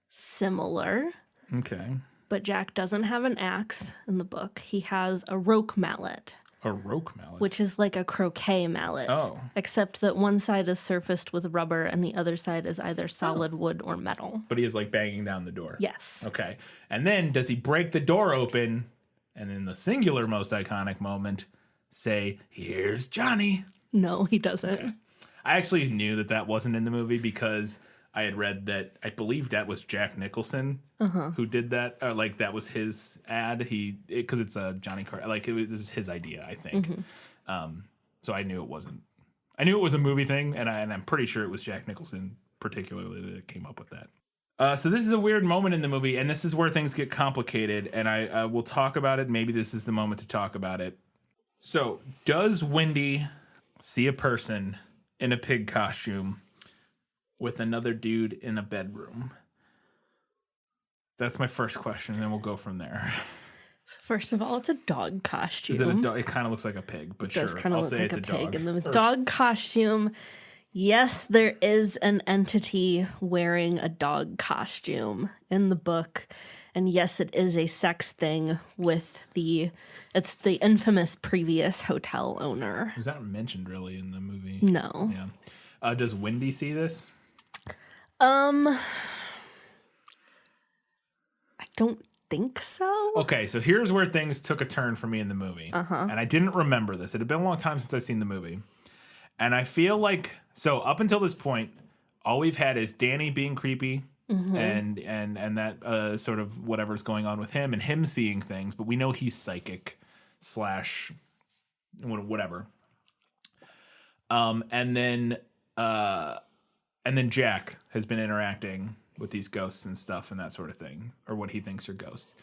Similar. Okay. But Jack doesn't have an axe in the book. He has a roque mallet. A roque mallet? Which is like a croquet mallet. Oh. Except that one side is surfaced with rubber and the other side is either solid wood or metal. But he is like banging down the door. Yes. Okay. And then does he break the door open and in the singular most iconic moment say, "Here's Johnny"? No, he doesn't. Okay. I actually knew that wasn't in the movie because I had read that, I believe that was Jack Nicholson who did that. Like that was his ad. Because it's a Johnny Carr. Like it was his idea, I think. So I knew it wasn't. I knew it was a movie thing, and I'm pretty sure it was Jack Nicholson particularly that came up with that. So this is a weird moment in the movie, and this is where things get complicated. And I will talk about it. Maybe this is the moment to talk about it. So does Wendy see a person in a pig costume with another dude in a bedroom? That's my first question, and then we'll go from there. First of all, it's a dog costume. Is it a dog? It kind of looks like a pig, but sure, I'll say it's a dog. In the dog costume, yes, there is an entity wearing a dog costume in the book. And yes, it is a sex thing with it's the infamous previous hotel owner. Is that mentioned really in the movie? No. Yeah. Does Wendy see this? I don't think so. Okay, so here's where things took a turn for me in the movie. And I didn't remember this. It had been a long time since I've seen the movie. And I feel like, so up until this point, all we've had is Danny being creepy and that sort of whatever's going on with him and him seeing things, but we know he's psychic / whatever. And then Jack has been interacting with these ghosts and stuff and that sort of thing, or what he thinks are ghosts.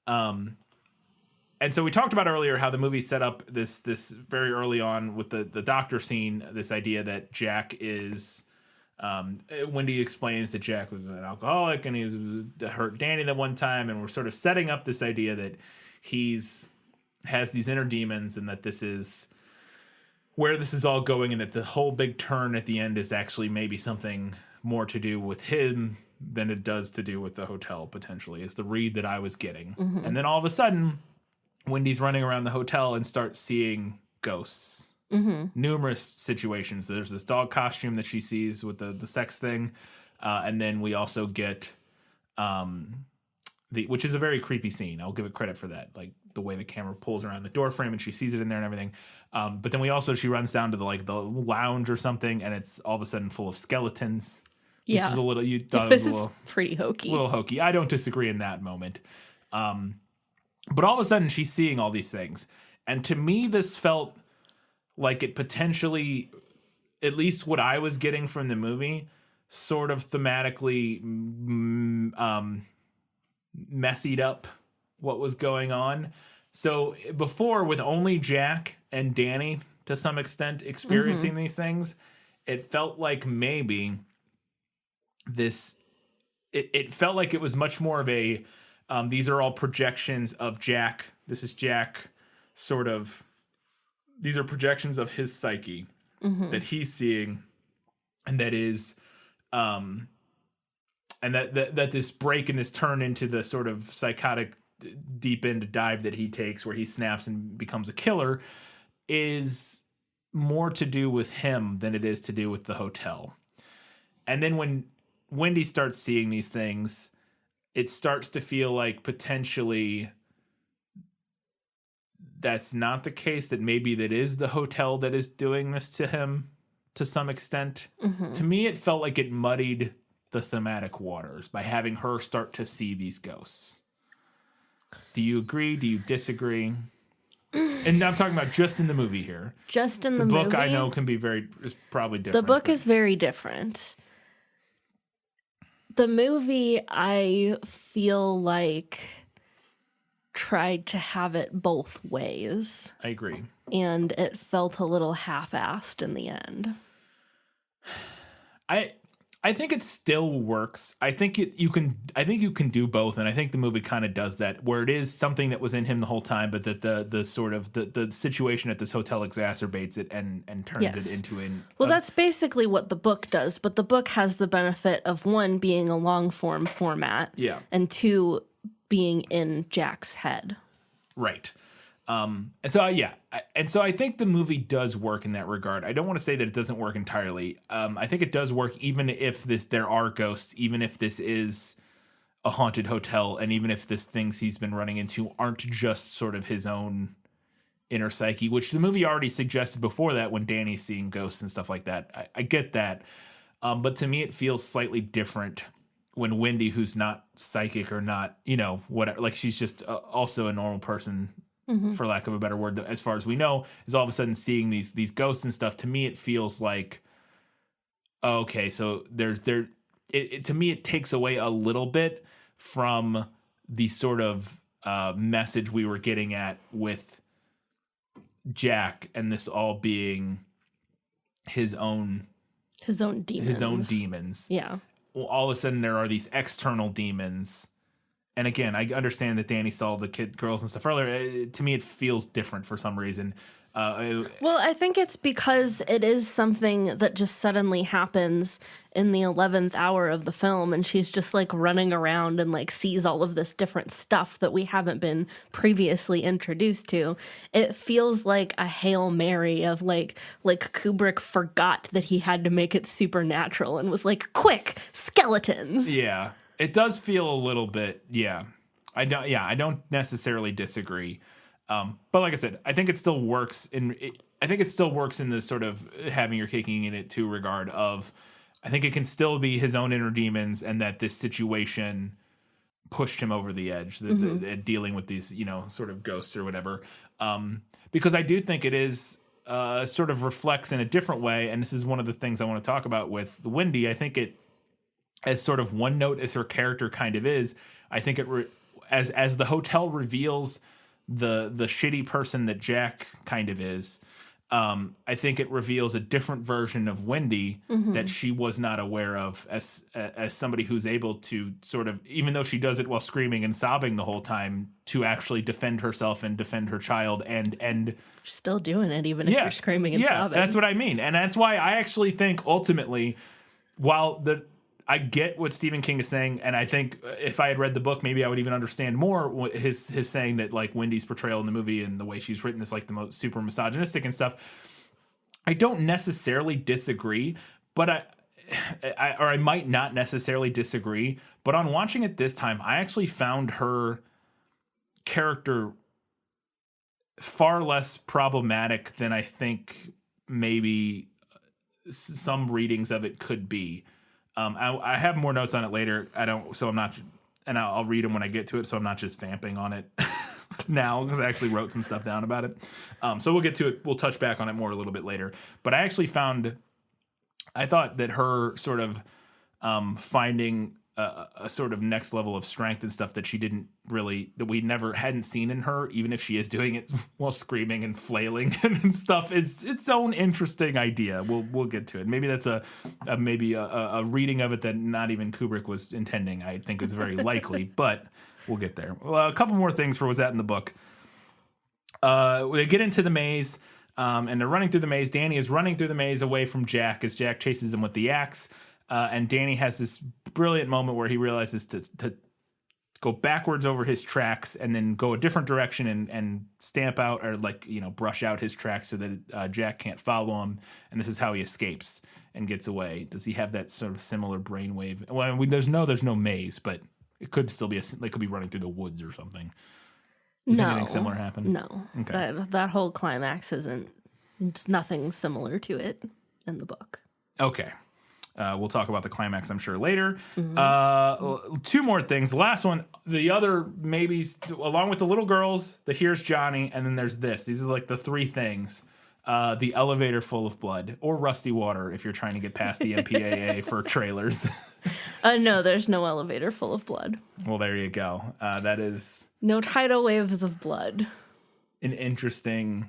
And so we talked about earlier how the movie set up this very early on with the doctor scene, this idea that Jack is, Wendy explains that Jack was an alcoholic and he was hurt Danny that one time, and we're sort of setting up this idea that has these inner demons and that this is where this is all going, and that the whole big turn at the end is actually maybe something more to do with him than it does to do with the hotel, potentially, is the read that I was getting. And then all of a sudden, Wendy's running around the hotel and starts seeing ghosts. Numerous situations. There's this dog costume that she sees with the sex thing. And then we also get which is a very creepy scene. I'll give it credit for that. Like the way the camera pulls around the door frame and she sees it in there and everything. But then she runs down to the lounge or something, and it's all of a sudden full of skeletons. Yeah. Which is a little, you thought it was a little pretty hokey. A little hokey. I don't disagree in that moment. But all of a sudden she's seeing all these things. And to me, this felt like it potentially, at least what I was getting from the movie, sort of thematically messied up what was going on. So before, with only Jack and Danny to some extent experiencing these things, it felt like maybe it felt like it was much more of a these are all projections of Jack. This is Jack sort of, these are projections of his psyche that he's seeing, and that is and that this break and this turn into the sort of psychotic deep end dive that he takes where he snaps and becomes a killer is more to do with him than it is to do with the hotel. And then when Wendy starts seeing these things, it starts to feel like potentially that's not the case, that maybe that is the hotel that is doing this to him to some extent. To me, it felt like it muddied the thematic waters by having her start to see these ghosts. Do you agree? Do you disagree? And I'm talking about just in the movie here. Just in the movie? The book, I know, is probably different. The book is very different. The movie, I feel like, tried to have it both ways. I agree. And it felt a little half-assed in the end. I think it still works. I think you can do both, and I think the movie kind of does that, where it is something that was in him the whole time, but that the sort of the situation at this hotel exacerbates it and turns it into an. Well, that's basically what the book does, but the book has the benefit of, one, being a long form format, and two, being in Jack's head. Right. And so I think the movie does work in that regard. I don't want to say that it doesn't work entirely. I think it does work even if there are ghosts, even if this is a haunted hotel, and even if this things he's been running into aren't just sort of his own inner psyche, which the movie already suggested before that when Danny's seeing ghosts and stuff like that. I get that. But to me, it feels slightly different when Wendy, who's not psychic or not, whatever, like she's just also a normal person, for lack of a better word, as far as we know, is all of a sudden seeing these ghosts and stuff. To me, it feels like, okay, so to me, it takes away a little bit from the sort of message we were getting at with Jack, and this all being his own demons. Yeah. Well, all of a sudden there are these external demons. And again, I understand that Danny saw the girls and stuff earlier. To me, it feels different for some reason. Well, I think it's because it is something that just suddenly happens in the 11th hour of the film, and she's just like running around and like sees all of this different stuff that we haven't been previously introduced to. It feels like a Hail Mary of like Kubrick forgot that he had to make it supernatural and was like, quick, skeletons. Yeah. It does feel a little bit, I don't necessarily disagree. But like I said, I think it still works in the sort of having your cake and eating it too regard of, I think it can still be his own inner demons, and that this situation pushed him over the edge, the dealing with these, sort of ghosts or whatever. Because I do think it is sort of reflects in a different way, and this is one of the things I want to talk about with Wendy. I think it, as sort of one note as her character kind of is, I think it as the hotel reveals the shitty person that Jack kind of is, I think it reveals a different version of Wendy that she was not aware of as somebody who's able to sort of, even though she does it while screaming and sobbing the whole time, to actually defend herself and defend her child and you're still doing it even if you're screaming and sobbing. That's what I mean. And that's why I actually think ultimately, while I get what Stephen King is saying, and I think if I had read the book, maybe I would even understand more his saying that like Wendy's portrayal in the movie and the way she's written is like the most super misogynistic and stuff. I don't necessarily disagree, but I might not necessarily disagree, but on watching it this time, I actually found her character far less problematic than I think maybe some readings of it could be. I have more notes on it later. I'll read them when I get to it, so I'm not just vamping on it now, because I actually wrote some stuff down about it. So we'll get to it. We'll touch back on it more a little bit later. But I thought that her sort of finding a sort of next level of strength and stuff that we never hadn't seen in her, even if she is doing it while screaming and flailing and stuff, is its own interesting idea. We'll get to it. Maybe that's a reading of it that not even Kubrick was intending. I think is very likely, but we'll get there. Well, a couple more things for what's that in the book. They get into the maze, and they're running through the maze. Danny is running through the maze away from Jack as Jack chases him with the axe. And Danny has this brilliant moment where he realizes to go backwards over his tracks and then go a different direction and stamp out or brush out his tracks so that Jack can't follow him. And this is how he escapes and gets away. Does he have that sort of similar brainwave? Well, there's no maze, but it could still be they could be running through the woods or something. Does anything similar happen? No. Okay. That whole climax it's nothing similar to it in the book. Okay. We'll talk about the climax, I'm sure, later. Mm-hmm. Two more things. The last one, the other maybe, along with the little girls, the Here's Johnny, and then there's this. These are like the three things. The elevator full of blood, or rusty water if you're trying to get past the MPAA for trailers. No, there's no elevator full of blood. Well, there you go. That is... No tidal waves of blood. An interesting...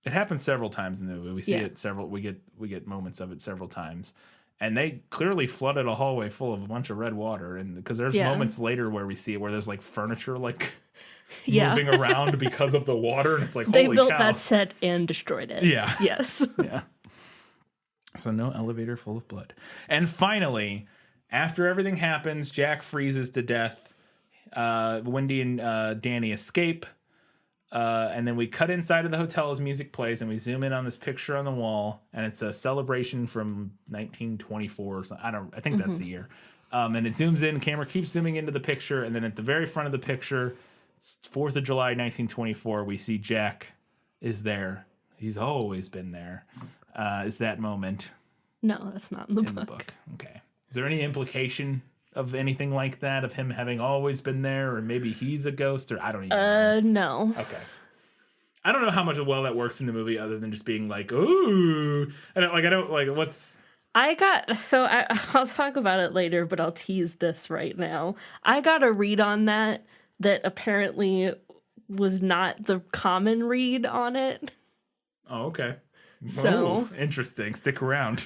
It happens several times in the movie. We see it several. We get moments of it several times, and they clearly flooded a hallway full of a bunch of red water. And because there's moments later where we see it where there's like furniture moving around because of the water, and it's like they holy built cow. that set and destroyed it. Yeah. Yes. Yeah. So no elevator full of blood. And finally, after everything happens, Jack freezes to death. Wendy and Danny escape. And then we cut inside of the hotel as music plays, and we zoom in on this picture on the wall, and it's a celebration from 1924 or something. I think that's the year. And it zooms in, camera keeps zooming into the picture, and then at the very front of the picture, it's 4th of July, 1924, we see Jack is there. He's always been there. Is that moment. No, that's not in the book. Okay. Is there any implication of anything like that, of him having always been there, or maybe he's a ghost, or I don't even know. No. Okay. I don't know how much well that works in the movie, other than just being like, ooh. What's... I'll talk about it later, but I'll tease this right now. I got a read on that apparently was not the common read on it. Oh, okay. So interesting. Stick around.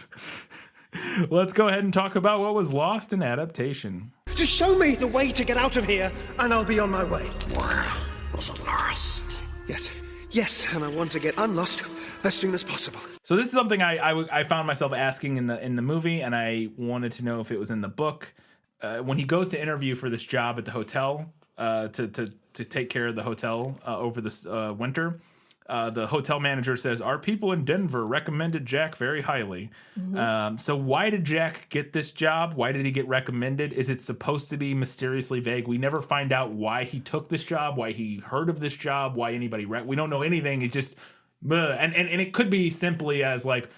Let's go ahead and talk about what was lost in Adaptation. Just show me the way to get out of here, and I'll be on my way. Where was it lost? Yes, and I want to get unlost as soon as possible. So this is something I found myself asking in the movie, and I wanted to know if it was in the book. When he goes to interview for this job at the hotel, to take care of the hotel over this winter, the hotel manager says, our people in Denver recommended Jack very highly. Mm-hmm. So why did Jack get this job? Why did he get recommended? Is it supposed to be mysteriously vague? We never find out why he took this job, why he heard of this job, why anybody... we don't know anything. It's just... And it could be simply as the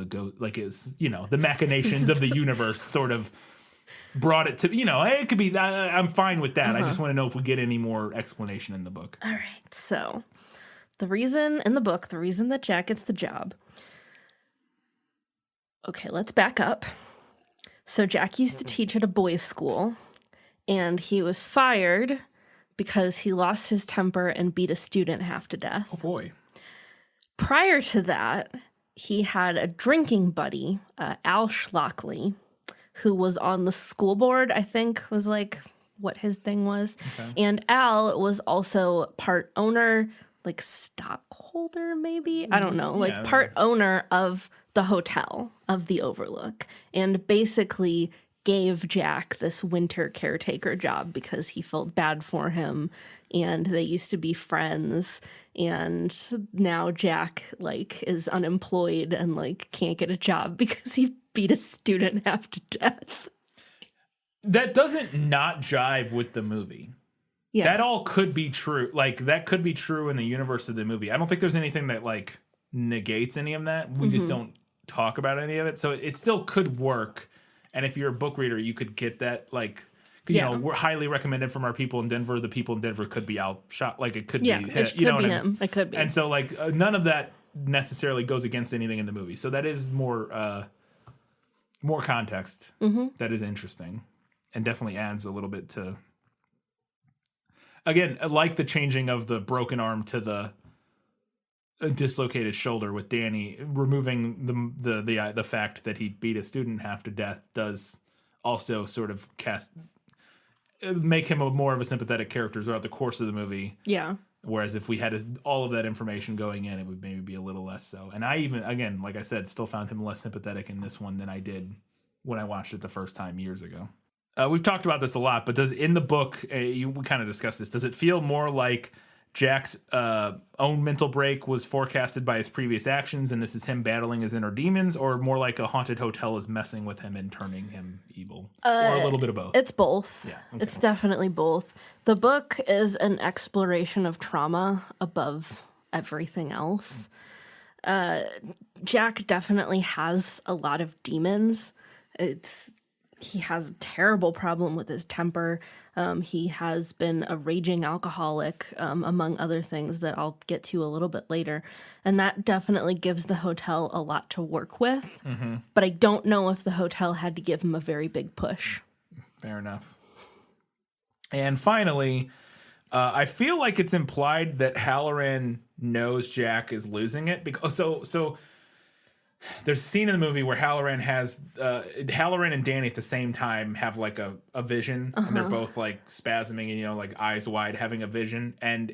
ghost... it's, the machinations of the universe sort of brought it to... it could be... I'm fine with that. I just want to know if we get any more explanation in the book. All right, so... The reason that Jack gets the job. Okay, let's back up. So Jack used to teach at a boys' school, and he was fired because he lost his temper and beat a student half to death. Oh boy. Prior to that, he had a drinking buddy, Al Schlockley, who was on the school board, I think was what his thing was. Okay. And Al was also part owner, stockholder, maybe? I don't know. Part owner of the hotel, of the Overlook. And basically, gave Jack this winter caretaker job because he felt bad for him, and they used to be friends, and now Jack like is unemployed and like can't get a job because he beat a student half to death. That doesn't not jive with the movie. Yeah. That all could be true. Like, that could be true in the universe of the movie. I don't think there's anything that, like, negates any of that. We just don't talk about any of it. So it still could work. And if you're a book reader, you could get that, like, you know, we're highly recommended from our people in Denver. The people in Denver could be outshot. Like, it could be hit. It could You know be what him. It could be. And so, like, none of that necessarily goes against anything in the movie. So that is more context. That is interesting. And definitely adds a little bit to... Again, like the changing of the broken arm to the dislocated shoulder with Danny, removing the fact that he beat a student half to death does also sort of make him more of a sympathetic character throughout the course of the movie. Yeah. Whereas if we had all of that information going in, it would maybe be a little less so. And I even, again, like I said, still found him less sympathetic in this one than I did when I watched it the first time years ago. We've talked about this a lot, but in the book, we kind of discussed this, does it feel more like Jack's own mental break was forecasted by his previous actions, and this is him battling his inner demons, or more like a haunted hotel is messing with him and turning him evil? Or a little bit of both? It's both. Yeah, okay. It's definitely both. The book is an exploration of trauma above everything else. Jack definitely has a lot of demons. He has a terrible problem with his temper. He has been a raging alcoholic, among other things that I'll get to a little bit later. And that definitely gives the hotel a lot to work with. But I don't know if the hotel had to give him a very big push. Fair enough. And finally, I feel like it's implied that Halloran knows Jack is losing it. Because so there's a scene in the movie where Halloran and Danny at the same time have like a vision, and they're both like spasming and, you know, like eyes wide having a vision. And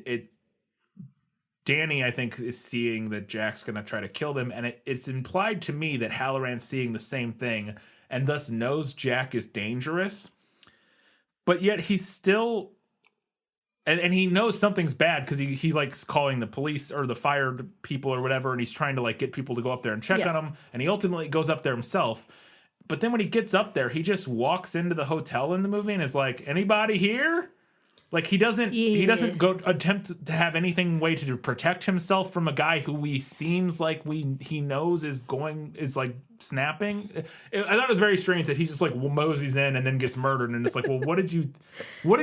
Danny, I think, is seeing that Jack's going to try to kill them. And it's implied to me that Halloran's seeing the same thing and thus knows Jack is dangerous. But yet he's still... And he knows something's bad because he likes calling the police or the fire people or whatever, and he's trying to like get people to go up there and check on him. And he ultimately goes up there himself. But then when he gets up there, he just walks into the hotel in the movie and is like, "Anybody here?" Like he doesn't go attempt to have anything way to protect himself from a guy who seems like he knows is like snapping. I thought it was very strange that he just like moseys in and then gets murdered, and it's like, well, what did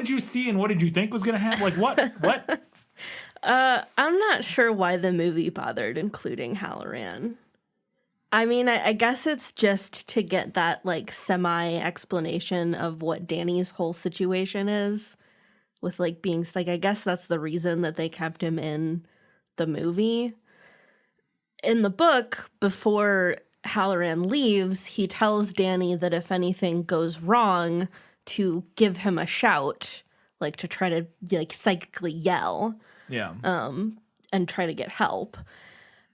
you see and what did you think was gonna happen? Like what? I'm not sure why the movie bothered including Halloran. I mean, I guess it's just to get that like semi explanation of what Danny's whole situation is. With like being like, I guess that's the reason that they kept him in the movie. In the book, before Halloran leaves, he tells Danny that if anything goes wrong, to give him a shout, like to try to like psychically yell, and try to get help.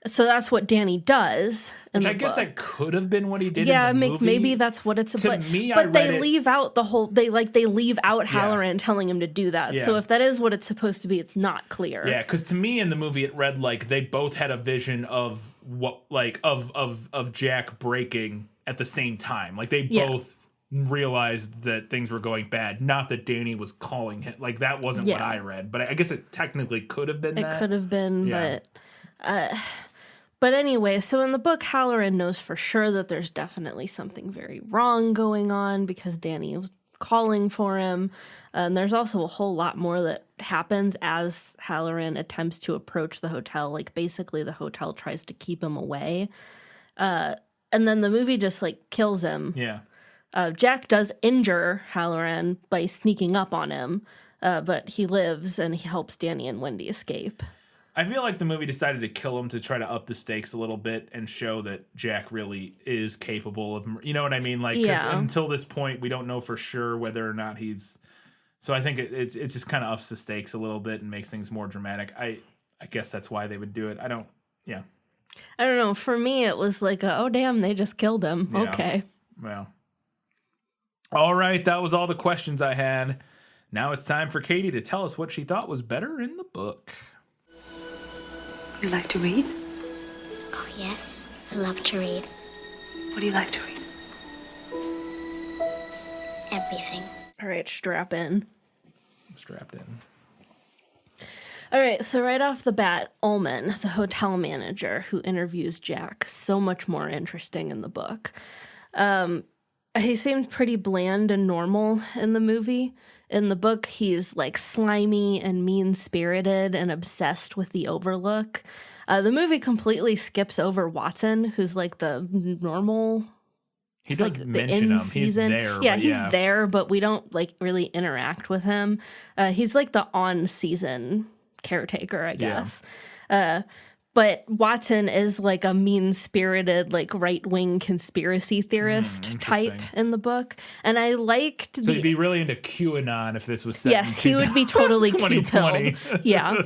So that's what Danny does. Which I guess that could have been what he did. Yeah, in the movie. Maybe that's what it's about. But they leave out the whole. They leave out Halloran telling him to do that. Yeah. So if that is what it's supposed to be, it's not clear. Yeah, because to me in the movie it read like they both had a vision of what of Jack breaking at the same time. Like they both realized that things were going bad. Not that Danny was calling him. Like that wasn't what I read. But I guess it technically could have been. It could have been, But anyway, so in the book, Halloran knows for sure that there's definitely something very wrong going on because Danny was calling for him. And there's also a whole lot more that happens as Halloran attempts to approach the hotel. Like basically the hotel tries to keep him away. And then the movie just like kills him. Yeah. Jack does injure Halloran by sneaking up on him, but he lives and he helps Danny and Wendy escape. I feel like the movie decided to kill him to try to up the stakes a little bit and show that Jack really is capable of, you know what I mean? Like, 'cause until this point, we don't know for sure whether or not he's. So I think it just kind of ups the stakes a little bit and makes things more dramatic. I guess that's why they would do it. I don't know. For me, it was like, oh damn, they just killed him. Yeah. Okay. Well. All right, that was all the questions I had. Now it's time for Katie to tell us what she thought was better in the book. You like to read? Oh, yes. I love to read. What do you like to read? Everything. All right, strap in. I'm strapped in. All right, so right off the bat, Ullman, the hotel manager who interviews Jack, so much more interesting in the book. He seemed pretty bland and normal in the movie. In the book, he's like slimy and mean-spirited and obsessed with the Overlook. The movie completely skips over Watson, who's like the normal. He Like does the mention him. He's in-season. there. Yeah, but he's there, but we don't like really interact with him. He's like the on-season caretaker, I guess. But Watson is like a mean-spirited, like right-wing conspiracy theorist type in the book, and I liked. So you'd be really into QAnon if this was set. Yes, he would be totally 2020. Q-pilled. Yeah,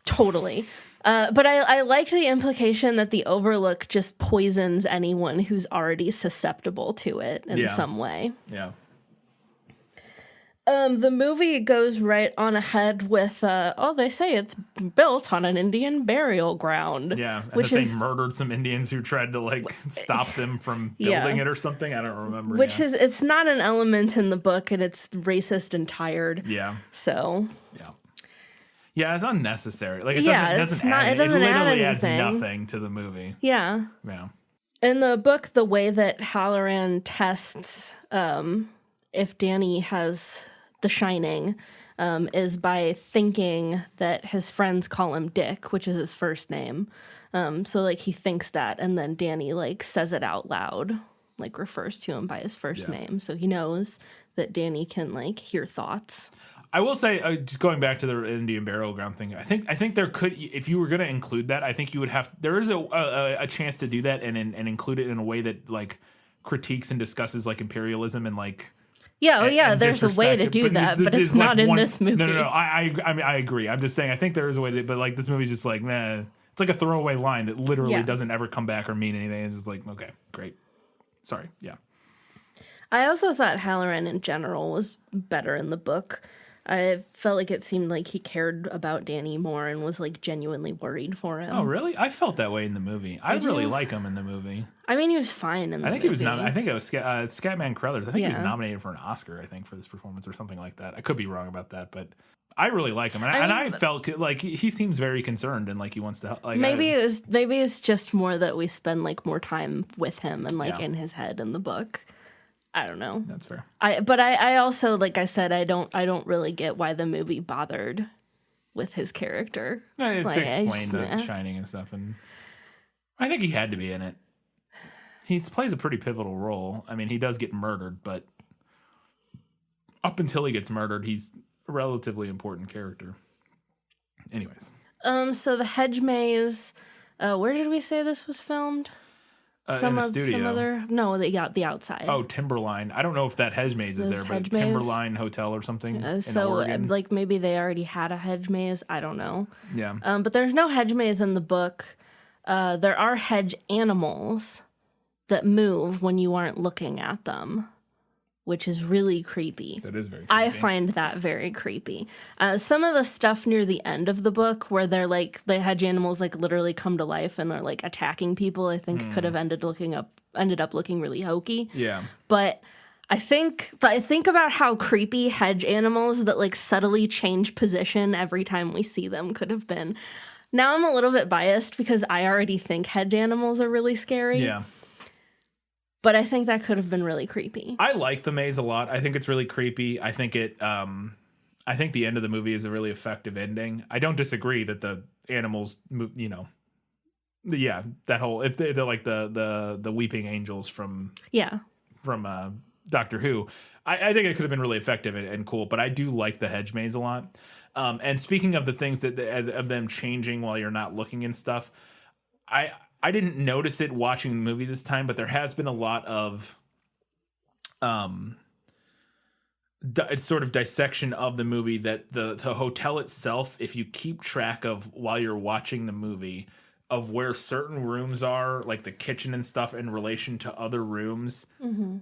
totally. But I liked the implication that the Overlook just poisons anyone who's already susceptible to it in some way. Yeah. The movie goes right on ahead with, they say it's built on an Indian burial ground. Yeah, and which that is, they murdered some Indians who tried to, like, stop them from Yeah. building it or something. I don't remember. which is, it's not an element in the book, and it's racist and tired. Yeah. So, Yeah. Yeah, it's unnecessary. Like, it Yeah, doesn't it's not- add, it doesn't add literally adds anything. nothing to the movie. yeah. Yeah. In the book, the way that Halloran tests if Danny has The Shining is by thinking that his friends call him Dick, which is his first name. So, like, he thinks that, and then Danny, like, says it out loud, like, refers to him by his first name. So he knows that Danny can, like, hear thoughts. I will say, just going back to the Indian burial ground thing, I think there could, if you were going to include that, I think you would have, there is a chance to do that and include it in a way that, like, critiques and discusses, like, imperialism and, like, Yeah, and there's a way to disrespect, do that, but there's it's not like in one- this movie. No. I mean, I agree. I'm just saying, I think there is a way to, but, like, this movie's just like, nah. It's like a throwaway line that literally doesn't ever come back or mean anything. It's just like, okay, great. Sorry. Yeah. I also thought Halloran in general was better in the book. I felt like it seemed like he cared about Danny more and was, like, genuinely worried for him. Oh, really? I felt that way in the movie. I Did really you? like him in the movie. I mean, he was fine in the I think movie. he was. I think it was Scatman Crothers. I think he was Yeah. nominated for an Oscar. I think for this performance or something like that. I could be wrong about that, but I really like him, and I felt like he seems very concerned and like he wants to help. Like, Maybe it's just more that we spend, like, more time with him and, like, Yeah. in his head in the book. I don't know. That's fair. But I also, like I said, I don't really get why the movie bothered with his character. To Like, I explain just- the Shining and stuff, and I think he had to be in it. He plays a pretty pivotal role. I mean, he does get murdered, but up until he gets murdered, he's a relatively important character. Anyways. So the hedge maze, where did we say this was filmed? In the studio. The outside. Oh, Timberline. I don't know if that hedge maze is Those there, but hedge maze? Timberline Hotel or something. in So, Oregon. like, maybe they already had a hedge maze. I don't know. Yeah. But there's no hedge maze in the book. There are hedge animals that move when you aren't looking at them, which is really creepy. That is very creepy. I find that very creepy. Some of the stuff near the end of the book where they're like, the hedge animals like literally come to life and they're like attacking people, I think could have ended up looking really hokey. Yeah. But I think about how creepy hedge animals that like subtly change position every time we see them could have been. Now I'm a little bit biased because I already think hedge animals are really scary. Yeah. But I think that could have been really creepy. I like the maze a lot. I think it's really creepy. I think I think the end of the movie is a really effective ending. I don't disagree that the animals move, that whole, if they're like the weeping angels from Doctor Who. I think it could have been really effective and cool, but I do like the hedge maze a lot. And speaking of the things of them changing while you're not looking and stuff, I didn't notice it watching the movie this time, but there has been a lot of sort of dissection of the movie that the hotel itself, if you keep track of while you're watching the movie, of where certain rooms are, like the kitchen and stuff, in relation to other rooms,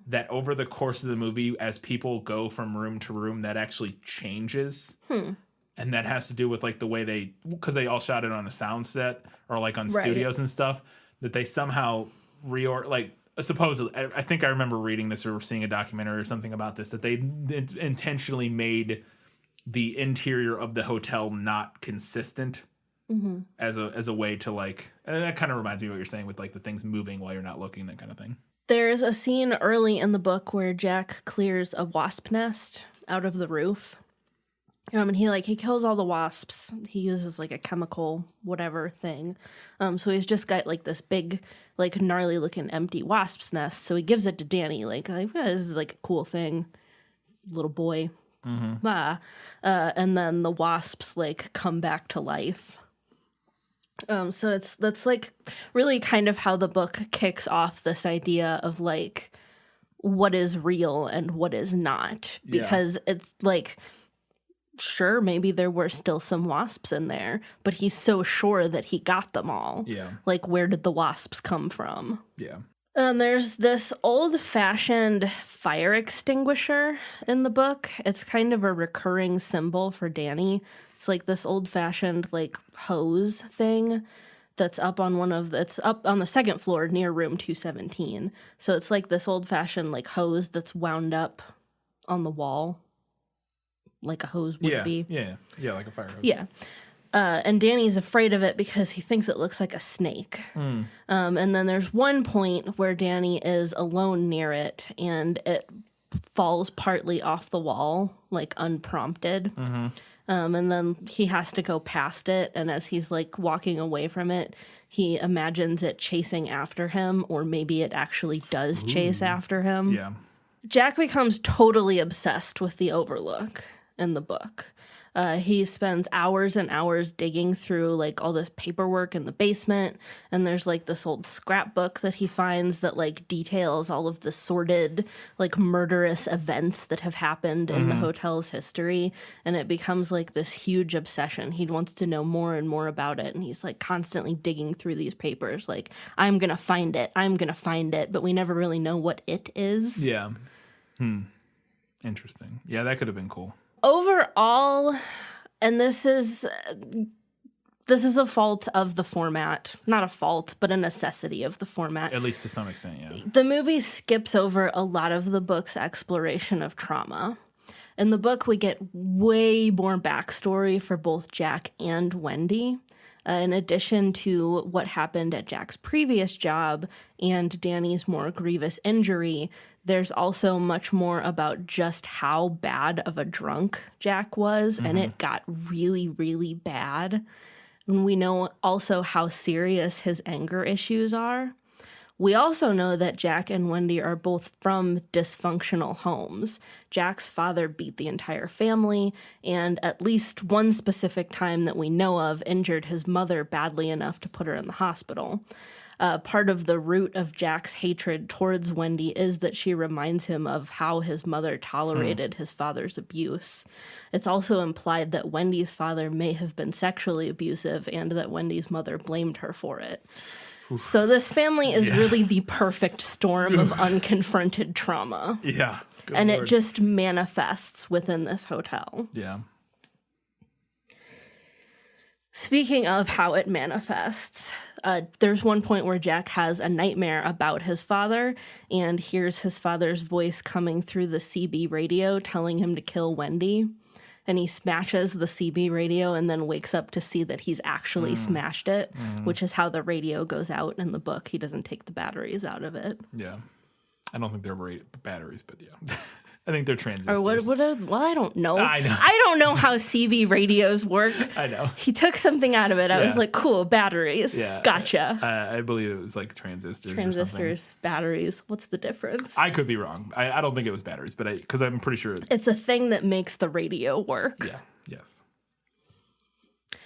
that over the course of the movie, as people go from room to room, that actually changes. And that has to do with like the way because they all shot it on a sound set or like on studios and stuff, that they somehow supposedly, I think I remember reading this or seeing a documentary or something about this, that they intentionally made the interior of the hotel not consistent as a way to like, and that kind of reminds me of what you're saying with like the things moving while you're not looking, that kind of thing. There's a scene early in the book where Jack clears a wasp nest out of the roof. And he kills all the wasps. He uses like a chemical whatever thing. So he's just got like this big, like gnarly looking empty wasp's nest. So he gives it to Danny, like this is like a cool thing, little boy. And then the wasps like come back to life. So that's like really kind of how the book kicks off this idea of like what is real and what is not, because it's like, sure, maybe there were still some wasps in there, but he's so sure that he got them all. Yeah. Like, where did the wasps come from? Yeah. There's this old-fashioned fire extinguisher in the book. It's kind of a recurring symbol for Danny. It's like this old-fashioned, like, hose thing that's up on it's up on the second floor near room 217. So it's like this old-fashioned, like, hose that's wound up on the wall. Like a hose would be. Yeah, like a fire hose. Yeah. And Danny's afraid of it because he thinks it looks like a snake. And then there's one point where Danny is alone near it, and it falls partly off the wall, like unprompted. And then he has to go past it, and as he's like walking away from it, he imagines it chasing after him, or maybe it actually does chase after him. Yeah. Jack becomes totally obsessed with the Overlook in the book. He spends hours and hours digging through like all this paperwork in the basement, and there's like this old scrapbook that he finds that like details all of the sordid, like murderous events that have happened in the hotel's history, and it becomes like this huge obsession. He wants to know more and more about it, and he's like constantly digging through these papers like, I'm gonna find it, but we never really know what it is. Yeah. Interesting. Yeah, that could have been cool. Overall, and this is a fault of the format. Not a fault, but a necessity of the format. At least to some extent, yeah. The movie skips over a lot of the book's exploration of trauma. In the book, we get way more backstory for both Jack and Wendy. In addition to what happened at Jack's previous job and Danny's more grievous injury, there's also much more about just how bad of a drunk Jack was, and it got really, really bad. And we know also how serious his anger issues are. We also know that Jack and Wendy are both from dysfunctional homes. Jack's father beat the entire family, and at least one specific time that we know of injured his mother badly enough to put her in the hospital. Part of the root of Jack's hatred towards Wendy is that she reminds him of how his mother tolerated his father's abuse. It's also implied that Wendy's father may have been sexually abusive and that Wendy's mother blamed her for it. So this family is really the perfect storm of unconfronted trauma. Yeah. And Lord. It just manifests within this hotel. Yeah. Speaking of how it manifests, there's one point where Jack has a nightmare about his father and hears his father's voice coming through the CB radio telling him to kill Wendy. And he smashes the CB radio and then wakes up to see that he's actually smashed it, which is how the radio goes out in the book. He doesn't take the batteries out of it. Yeah. I don't think they're batteries, but yeah. I think they're transistors. Or well, I don't know. I know. I don't know how CB radios work. I know. He took something out of it. I was like, cool, batteries. Yeah. Gotcha. I believe it was like transistors. Transistors, batteries. What's the difference? I could be wrong. I don't think it was batteries, but because I'm pretty sure it's a thing that makes the radio work. Yeah. Yes.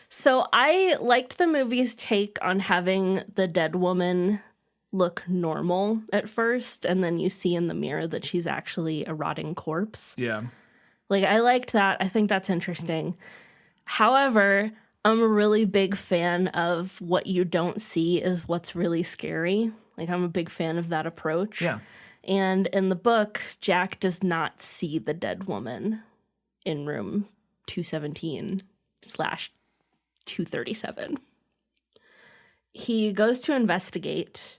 So I liked the movie's take on having the dead woman look normal at first, and then you see in the mirror that she's actually a rotting corpse. Yeah. Like, I liked that. I think that's interesting. However, I'm a really big fan of what you don't see is what's really scary. Like, I'm a big fan of that approach. Yeah. And in the book, Jack does not see the dead woman in room 217/237. He goes to investigate,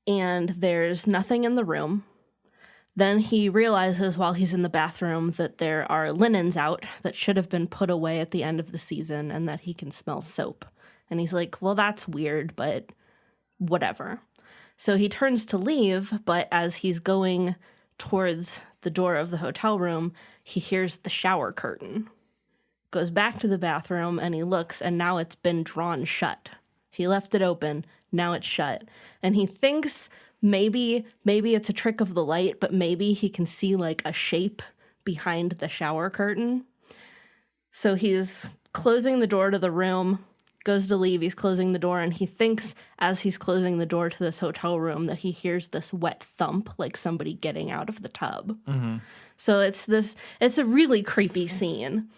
and there's nothing in the room. Then he realizes while he's in the bathroom that there are linens out that should have been put away at the end of the season and that he can smell soap. And he's like, well, that's weird, but whatever. So he turns to leave, but as he's going towards the door of the hotel room, he hears the shower curtain. Goes back to the bathroom and he looks, and now it's been drawn shut. He left it open, now it's shut. And he thinks maybe it's a trick of the light, but maybe he can see like a shape behind the shower curtain. So he's closing the door to the room, goes to leave, he's closing the door, and he thinks as he's closing the door to this hotel room that he hears this wet thump, like somebody getting out of the tub. Mm-hmm. So it's a really creepy scene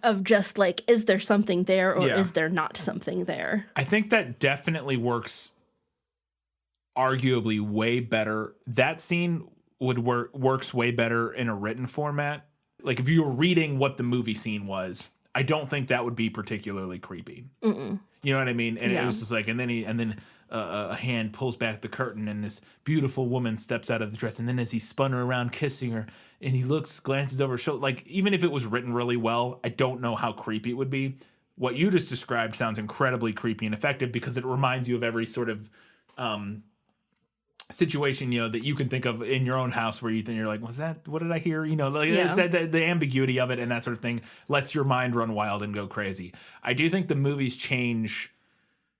of just like, is there something there or is there not something there? I think that definitely works arguably way better. That scene works way better in a written format. Like if you were reading what the movie scene was, I don't think that would be particularly creepy. Mm-mm. You know what I mean? And it was just like, and then a hand pulls back the curtain and this beautiful woman steps out of the dress. And then as he spun her around kissing her and he glances over her shoulder, like even if it was written really well, I don't know how creepy it would be. What you just described sounds incredibly creepy and effective because it reminds you of every sort of situation, you know, that you can think of in your own house where you're like, what did I hear? You know, like it's the ambiguity of it and that sort of thing lets your mind run wild and go crazy. I do think the movie's change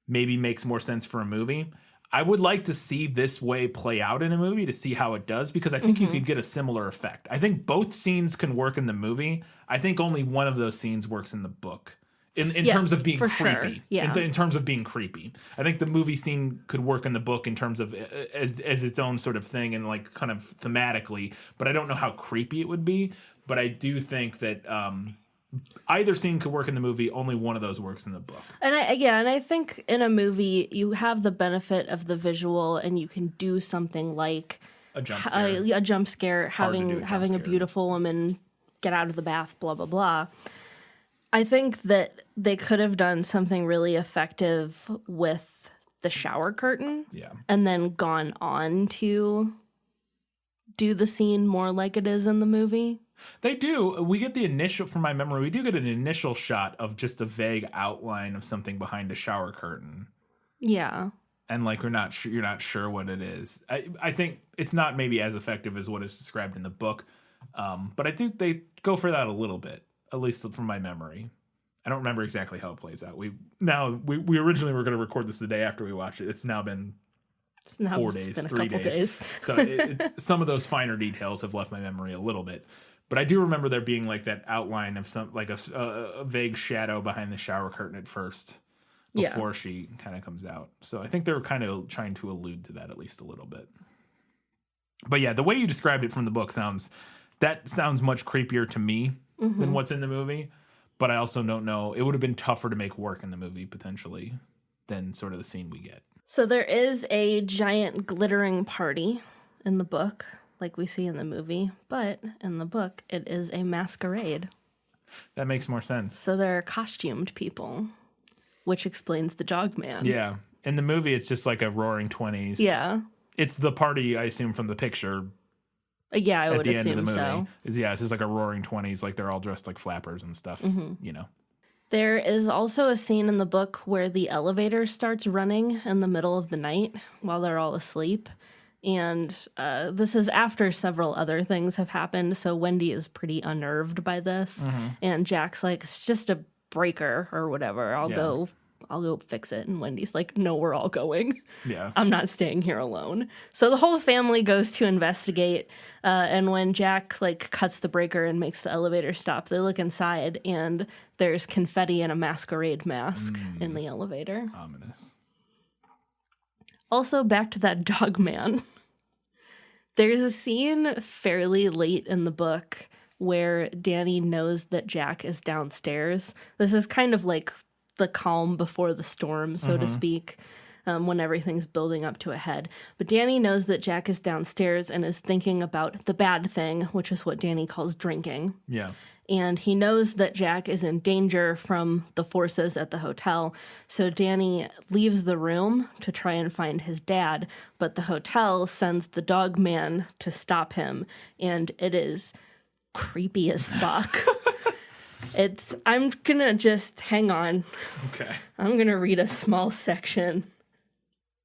maybe makes more sense for a movie. I would like to see this way play out in a movie to see how it does, because I think you could get a similar effect. I think both scenes can work in the movie. I think only one of those scenes works in the book. In terms of being creepy. Sure. Yeah. In terms of being creepy. I think the movie scene could work in the book in terms of as its own sort of thing and like kind of thematically, but I don't know how creepy it would be. But I do think that either scene could work in the movie. Only one of those works in the book. And I think in a movie you have the benefit of the visual, and you can do something like a jump scare. Having a beautiful woman get out of the bath, blah blah blah. I think that they could have done something really effective with the shower curtain, and then gone on to do the scene more like it is in the movie. They do. We get from my memory, we do get an initial shot of just a vague outline of something behind a shower curtain. Yeah. And like you're not sure what it is. I think it's not maybe as effective as what is described in the book, but I think they go for that a little bit. At least from my memory. I don't remember exactly how it plays out. We originally were going to record this the day after we watched it. It's now been 4 days, 3 days. So some of those finer details have left my memory a little bit. But I do remember there being like that outline of some like a vague shadow behind the shower curtain at first before she kind of comes out. So I think they were kind of trying to allude to that at least a little bit. But yeah, the way you described it from the book sounds much creepier to me than what's in the movie, but I also don't know. It would have been tougher to make work in the movie potentially than sort of the scene we get. So there is a giant glittering party in the book, like we see in the movie, but in the book it is a masquerade. That makes more sense. So there are costumed people, which explains the jog man. Yeah. In the movie it's just like a roaring 20s. Yeah. It's the party, I assume, from the picture. Yeah, I would assume at the end of the so. It's just like a roaring 20s, like they're all dressed like flappers and stuff, you know. There is also a scene in the book where the elevator starts running in the middle of the night while they're all asleep. And this is after several other things have happened, so Wendy is pretty unnerved by this. And Jack's like, it's just a breaker or whatever. I'll go fix it. And Wendy's like, no, we're all going. Yeah. I'm not staying here alone. So the whole family goes to investigate. And when Jack like cuts the breaker and makes the elevator stop, they look inside and there's confetti and a masquerade mask in the elevator. Ominous. Also, back to that dog man. There's a scene fairly late in the book where Danny knows that Jack is downstairs. This is kind of like the calm before the storm, so to speak, when everything's building up to a head. But Danny knows that Jack is downstairs and is thinking about the bad thing, which is what Danny calls drinking. Yeah. And he knows that Jack is in danger from the forces at the hotel. So Danny leaves the room to try and find his dad, but the hotel sends the dog man to stop him. And it is creepy as fuck. I'm gonna just hang on. Okay. I'm gonna read a small section.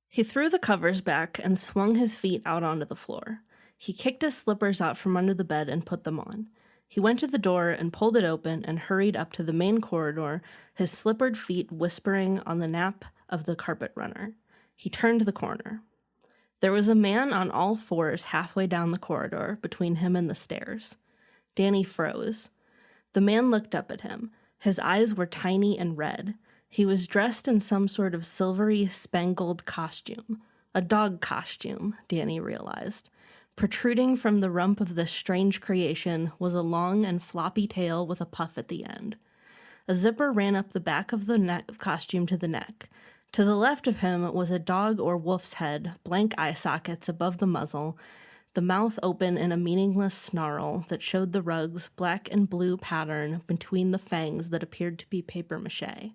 He threw the covers back and swung his feet out onto the floor. He kicked his slippers out from under the bed and put them on. He went to the door and pulled it open and hurried up to the main corridor, his slippered feet whispering on the nap of the carpet runner. He turned the corner. There was a man on all fours halfway down the corridor between him and the stairs. Danny froze. The man looked up at him. His eyes were tiny and red. He was dressed in some sort of silvery, spangled costume. A dog costume, Danny realized. Protruding from the rump of this strange creation was a long and floppy tail with a puff at the end. A zipper ran up the back of the costume to the neck. To the left of him was a dog or wolf's head, blank eye sockets above the muzzle, the mouth open in a meaningless snarl that showed the rug's black and blue pattern between the fangs that appeared to be papier-mâché.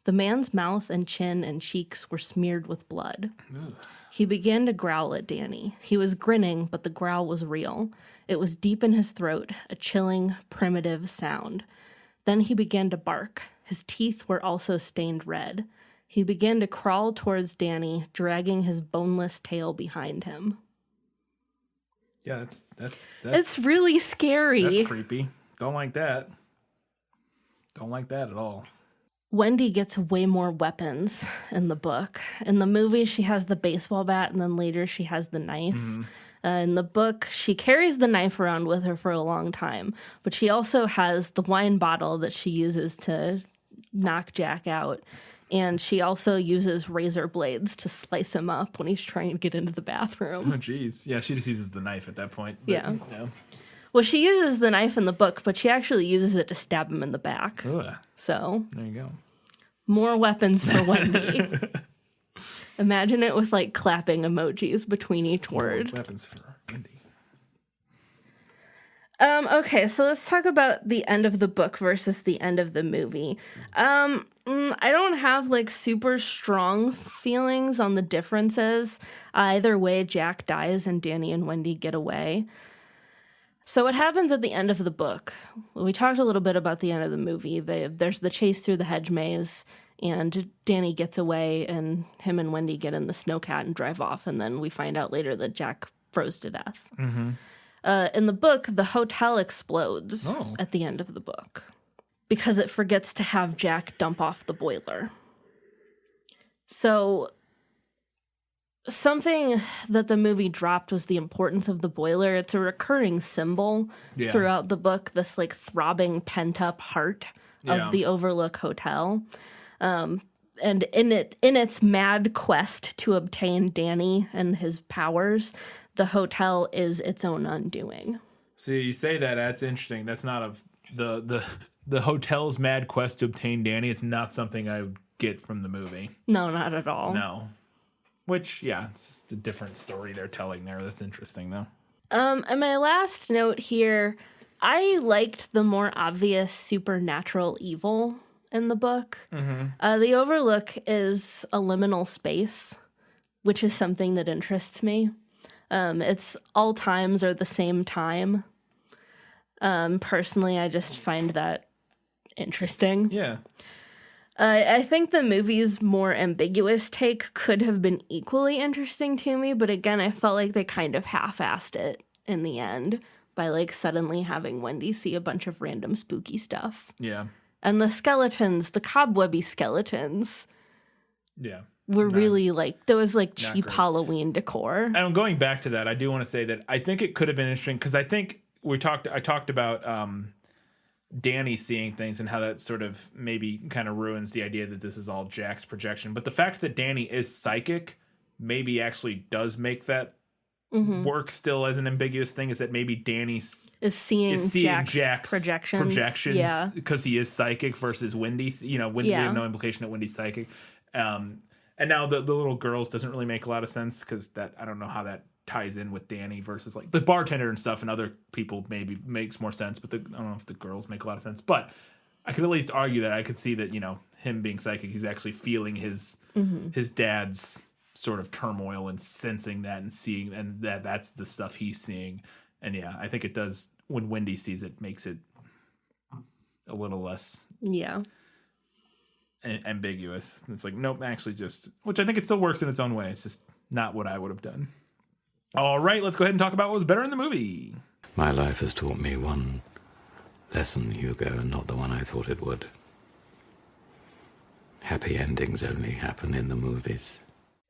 The man's mouth and chin and cheeks were smeared with blood. Ugh. He began to growl at Danny. He was grinning, but the growl was real. It was deep in his throat, a chilling, primitive sound. Then he began to bark. His teeth were also stained red. He began to crawl towards Danny, dragging his boneless tail behind him. Yeah, that's it's really scary. That's creepy. Don't like that. Don't like that at all. Wendy gets way more weapons in the book. In the movie, she has the baseball bat, and then later she has the knife. In the book, she carries the knife around with her for a long time, but she also has the wine bottle that she uses to knock Jack out. And she also uses razor blades to slice him up when he's trying to get into the bathroom. Oh, jeez. Yeah, she just uses the knife at that point. But, yeah. Well, she uses the knife in the book, but she actually uses it to stab him in the back. Ugh. So there you go. More weapons for Wendy. Imagine it with like clapping emojis between each word. Weapons for Wendy. Okay, so let's talk about the end of the book versus the end of the movie. I don't have like super strong feelings on the differences. Either way, Jack dies and Danny and Wendy get away. So what happens at the end of the book? Well, we talked a little bit about the end of the movie. There's the chase through the hedge maze, and Danny gets away, and him and Wendy get in the snowcat and drive off, and then we find out later that Jack froze to death. In the book, the hotel explodes at the end of the book because it forgets to have Jack dump off the boiler. So something that the movie dropped was the importance of the boiler. It's a recurring symbol throughout the book, this like throbbing pent-up heart of the Overlook Hotel. And in its mad quest to obtain Danny and his powers, the hotel is its own undoing. See, you say that, that's interesting. That's not the hotel's mad quest to obtain Danny. It's not something I would get from the movie. No, not at all. No. Which, yeah, it's just a different story they're telling there. That's interesting, though. And my last note here, I liked the more obvious supernatural evil in the book. The Overlook is a liminal space, which is something that interests me. It's all times are the same time. Personally, I just find that interesting. Yeah. I think the movie's more ambiguous take could have been equally interesting to me, but again, I felt like they kind of half-assed it in the end by like suddenly having Wendy see a bunch of random spooky stuff. Yeah. And the skeletons, the cobwebby skeletons, were really like, there was like cheap Halloween decor. And I'm going back to that. I do want to say that I think it could have been interesting because I think I talked about Danny seeing things and how that sort of maybe kind of ruins the idea that this is all Jack's projection. But the fact that Danny is psychic maybe actually does make that works still as an ambiguous thing is that maybe Danny is seeing Jack's projections. Yeah. Because he is psychic versus Wendy. You know, we have no implication that Wendy's psychic. And now the little girls doesn't really make a lot of sense because I don't know how that ties in with Danny versus like the bartender and stuff and other people maybe makes more sense. But I don't know if the girls make a lot of sense. But I could at least argue that I could see that, you know, him being psychic, he's actually feeling his dad's sort of turmoil and sensing that and seeing, and that's the stuff he's seeing. And yeah, I think it does, when Wendy sees it, makes it a little less ambiguous. It's like, nope, actually just, which I think it still works in its own way. It's just not what I would have done. All right, let's go ahead and talk about what was better in the movie. My life has taught me one lesson, Hugo, and not the one I thought it would. Happy endings only happen in the movies.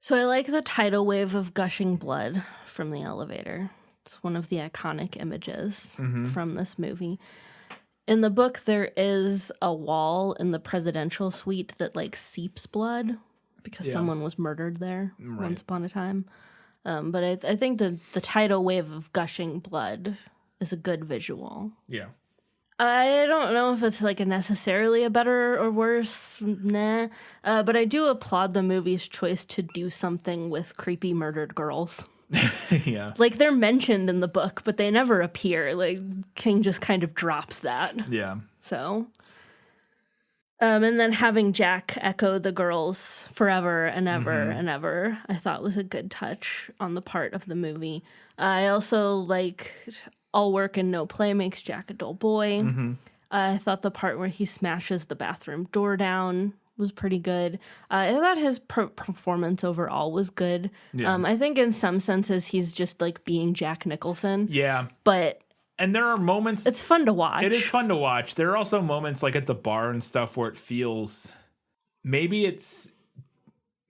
So I like the tidal wave of gushing blood from the elevator. It's one of the iconic images from this movie. In the book, there is a wall in the presidential suite that like seeps blood because someone was murdered there once upon a time. But I think the tidal wave of gushing blood is a good visual. Yeah. I don't know if it's like necessarily a better or worse, but I do applaud the movie's choice to do something with creepy murdered girls. Yeah. Like they're mentioned in the book, but they never appear. Like King just kind of drops that. Yeah. So, and then having Jack echo the girls forever and ever and ever, I thought was a good touch on the part of the movie. I also like all work and no play makes Jack a dull boy. I thought the part where he smashes the bathroom door down was pretty good. I thought his performance overall was good. Yeah. I think in some senses he's just like being Jack Nicholson. Yeah. And there are moments... It's fun to watch. It is fun to watch. There are also moments like at the bar and stuff where it feels... Maybe it's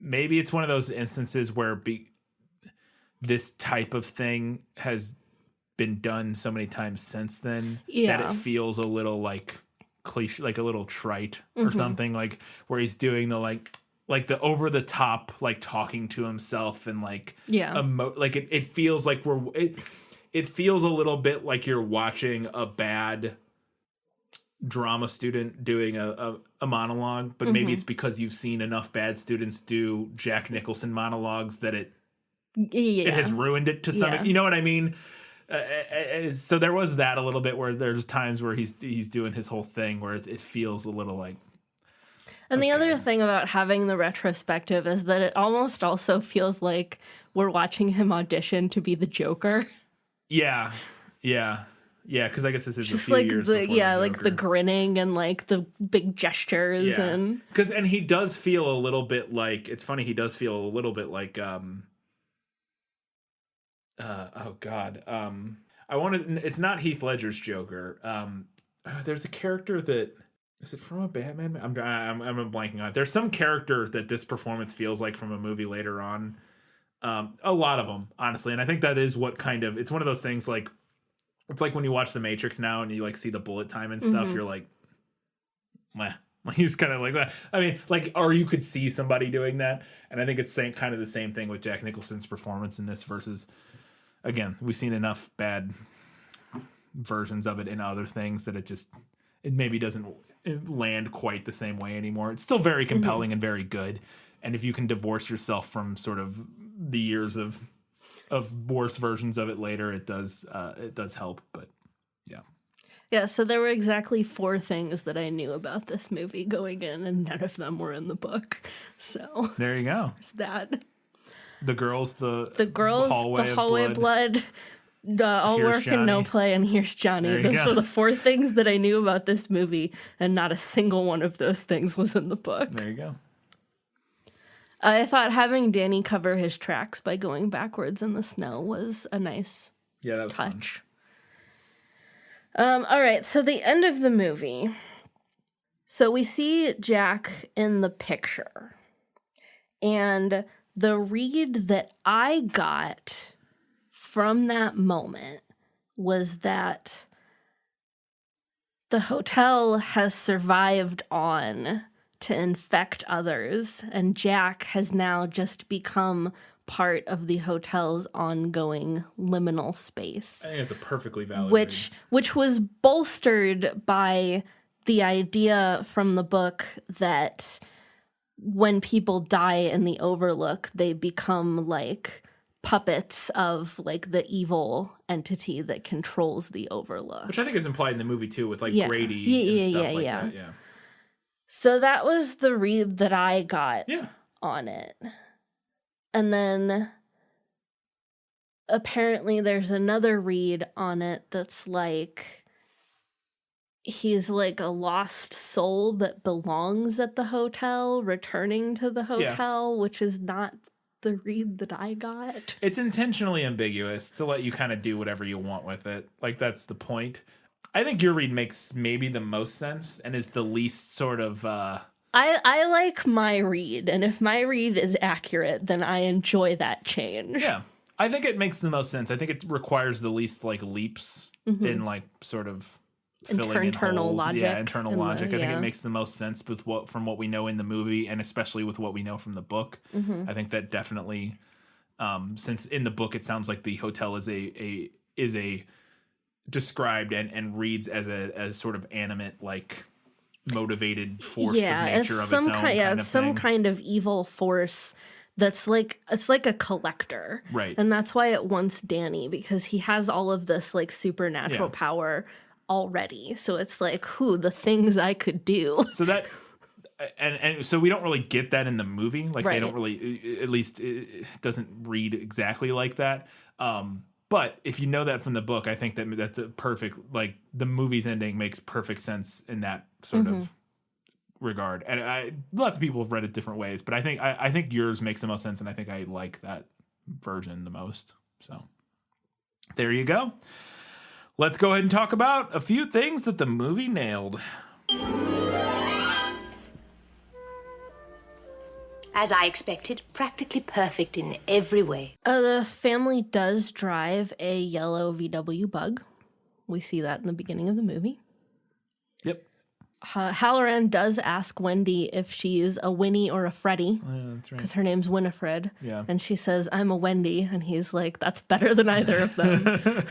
one of those instances where this type of thing has been done so many times since then that it feels a little like cliche, like a little trite or something, like where he's doing the like the over the top, like talking to himself and like like it feels like it feels a little bit like you're watching a bad drama student doing a monologue, but maybe it's because you've seen enough bad students do Jack Nicholson monologues that it has ruined it to some, you know what I mean? So there was that a little bit where there's times where he's doing his whole thing where it feels a little like. And the other thing about having the retrospective is that it almost also feels like we're watching him audition to be the Joker. Yeah. Because I guess this is just a few like years before the Joker. Like the grinning and like the big gestures and he does feel a little bit like, it's funny, he does feel a little bit like it's not Heath Ledger's Joker. There's a character that, is it from a Batman? I'm blanking on it. There's some character that this performance feels like from a movie later on. A lot of them, honestly. And I think that is what kind of, it's one of those things like, it's like when you watch The Matrix now and you like see the bullet time and stuff, you're like, meh. He's kind of like that. I mean, like, or you could see somebody doing that. And I think it's kind of the same thing with Jack Nicholson's performance in this versus, again, we've seen enough bad versions of it in other things that it maybe doesn't land quite the same way anymore. It's still very compelling and very good. And if you can divorce yourself from sort of the years of worse versions of it later, it does help. But yeah, so there were exactly 4 things that I knew about this movie going in, and none of them were in the book. So there you go. There's that. The girls, the hallway blood, all work and no play, and here's Johnny. Those were the 4 things that I knew about this movie, and not a single one of those things was in the book. There you go. I thought having Danny cover his tracks by going backwards in the snow was a nice that was touch. All right, so the end of the movie. So we see Jack in the picture, and the read that I got from that moment was that the hotel has survived on to infect others, and Jack has now just become part of the hotel's ongoing liminal space. I think it's a perfectly valid which was bolstered by the idea from the book that when people die in the Overlook, they become like puppets of like the evil entity that controls the Overlook. Which I think is implied in the movie too, with like Grady and stuff like that. Yeah. So that was the read that I got Yeah. on it. And then apparently there's another read on it that's like he's like a lost soul that belongs at the hotel, returning to the hotel, which is not the read that I got. It's intentionally ambiguous to let you kind of do whatever you want with it. Like, that's the point. I think your read makes maybe the most sense and is the least sort of... I like my read, and if my read is accurate, then I enjoy that change. Yeah. I think it makes the most sense. I think it requires the least, like, leaps in, like, sort of filling internal in holes. logic. Yeah, internal logic. I think yeah. it makes the most sense with from what we know in the movie, and especially with what we know from the book. Mm-hmm. I think that definitely, since in the book it sounds like the hotel is a described and reads as sort of animate, like motivated force of nature of its own kind of some thing. kind of evil force that's like, it's like a collector, right? And that's why it wants Danny, because he has all of this like supernatural power already. So it's like, the things I could do. So that and so we don't really get that in the movie. Like they don't really, at least it doesn't read exactly like that. But if you know that from the book, I think that's a perfect, like the movie's ending makes perfect sense in that sort of regard. And lots of people have read it different ways, but I think yours makes the most sense, and I think I like that version the most. So there you go. Let's go ahead and talk about a few things that the movie nailed. As I expected, practically perfect in every way. The family does drive a yellow VW Bug. We see that in the beginning of the movie. Yep. Halloran does ask Wendy if she's a Winnie or a Freddie. Oh, yeah, that's right. Because her name's Winifred. Yeah. And she says, I'm a Wendy. And he's like, that's better than either of them.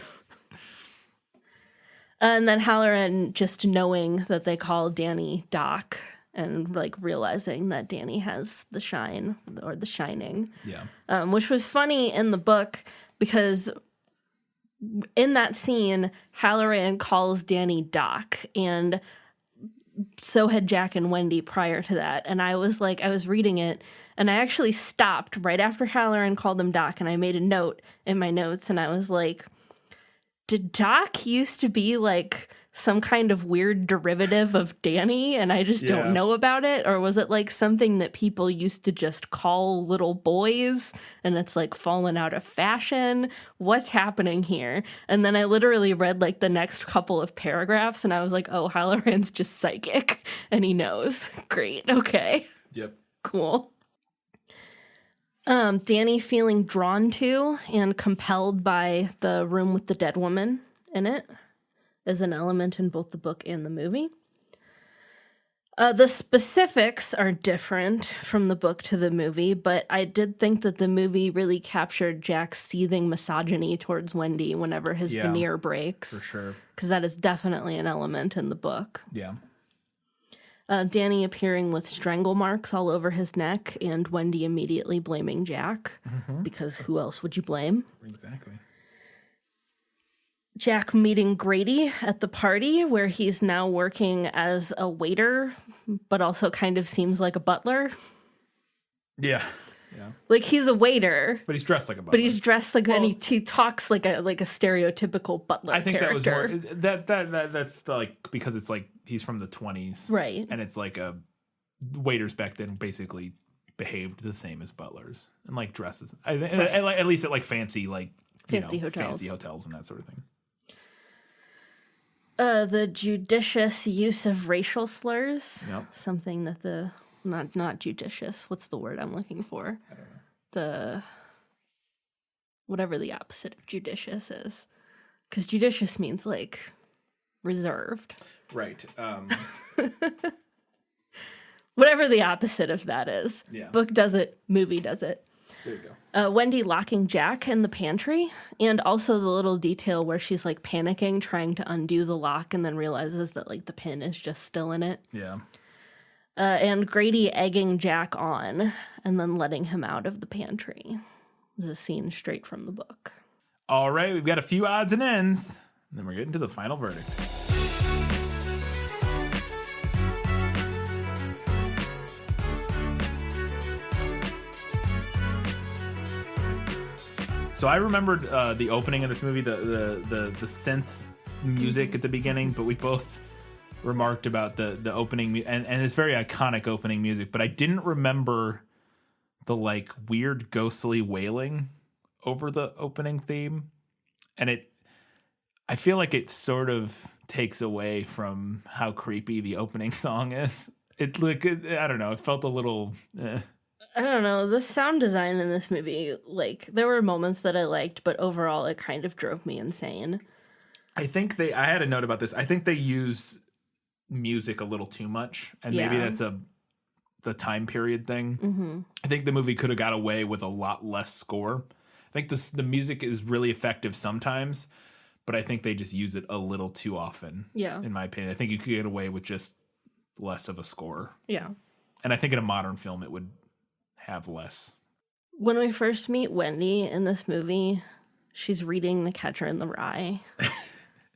And then Halloran, just knowing that they call Danny Doc, and like realizing that Danny has the shine or the shining. Yeah. Which was funny in the book because in that scene, Halloran calls Danny Doc, and so had Jack and Wendy prior to that. And I was reading it, and I actually stopped right after Halloran called them Doc, and I made a note in my notes, and I was like, did Doc used to be like some kind of weird derivative of Danny and I just don't know about it? Or was it like something that people used to just call little boys and it's like fallen out of fashion? What's happening here? And then I literally read like the next couple of paragraphs and I was like, oh, Halloran's just psychic and he knows. Great. Okay. Yep. Cool. Danny feeling drawn to and compelled by the room with the dead woman in it is an element in both the book and the movie. The specifics are different from the book to the movie, but I did think that the movie really captured Jack's seething misogyny towards Wendy whenever his veneer breaks. For sure. Because that is definitely an element in the book. Yeah. Danny appearing with strangle marks all over his neck, and Wendy immediately blaming Jack, because who else would you blame? Exactly. Jack meeting Grady at the party, where he's now working as a waiter, but also kind of seems like a butler. Yeah. Yeah. Like he's a waiter, but he's dressed like a butler. But he's dressed like and he talks like a stereotypical butler. I think character. that was more that's like because it's like he's from the 20s, right? And it's like waiters back then basically behaved the same as butlers and like dresses. At least at like fancy hotels and that sort of thing. The judicious use of racial slurs. Yep. Something that not judicious. What's the word I'm looking for? I don't know. Whatever the opposite of judicious is. Because judicious means like reserved. Right. Whatever the opposite of that is. Yeah. Book does it, movie does it. There you go. Wendy locking Jack in the pantry, and also the little detail where she's like panicking, trying to undo the lock, and then realizes that like the pin is just still in it. Yeah. And Grady egging Jack on and then letting him out of the pantry. This is a scene straight from the book. All right, we've got a few odds and ends, and then we're getting to the final verdict. So I remembered the opening of this movie, the synth music at the beginning, but we both remarked about the opening, and it's very iconic opening music, but I didn't remember the like weird ghostly wailing over the opening theme. And I feel like it sort of takes away from how creepy the opening song is. I don't know, it felt a little... I don't know, the sound design in this movie, like, there were moments that I liked, but overall it kind of drove me insane. I think I had a note about this. I think they use music a little too much, and maybe that's the time period thing. Mm-hmm. I think the movie could have got away with a lot less score. I think the music is really effective sometimes, but I think they just use it a little too often. Yeah. In my opinion, I think you could get away with just less of a score. Yeah. And I think in a modern film it would have less. When we first meet Wendy in this movie, she's reading The Catcher in the Rye.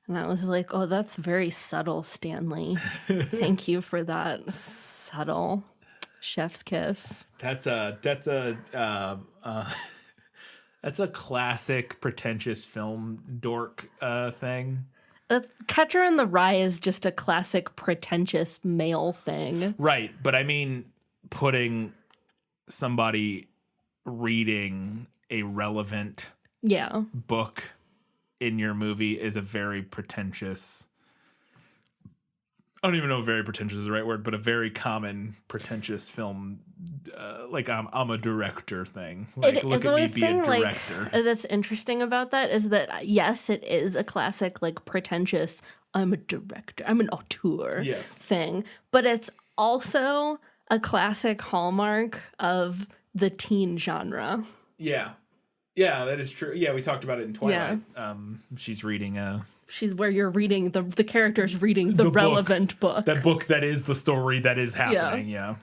And I was like, oh, that's very subtle, Stanley. Thank you for that subtle chef's kiss. That's a classic pretentious film dork thing. Catcher in the Rye is just a classic pretentious male thing. Right, but I mean putting somebody reading a relevant book in your movie is a very pretentious... I don't even know if very pretentious is the right word, but a very common pretentious film, like I'm a director thing. Like, look at me be a director. Like, that's interesting about that is that, yes, it is a classic, like, pretentious, I'm a director, I'm an auteur thing. But it's also a classic hallmark of the teen genre. Yeah. Yeah, that is true. Yeah, we talked about it in Twilight. Yeah. She's reading She's where you're reading the character's reading the relevant book. That book that is the story that is happening, yeah.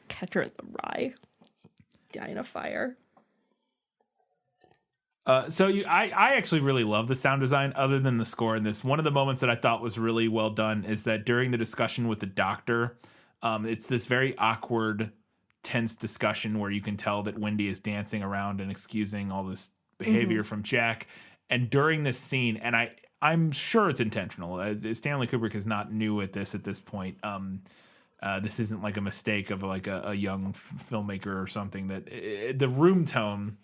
Catcher in the Rye. Die in a fire. I actually really love the sound design other than the score in this. One of the moments that I thought was really well done is that during the discussion with the doctor, it's this very awkward, tense discussion where you can tell that Wendy is dancing around and excusing all this behavior from Jack. And during this scene, and I'm sure it's intentional. Stanley Kubrick is not new at this point. This isn't like a mistake of like a young filmmaker or something. That the room tone,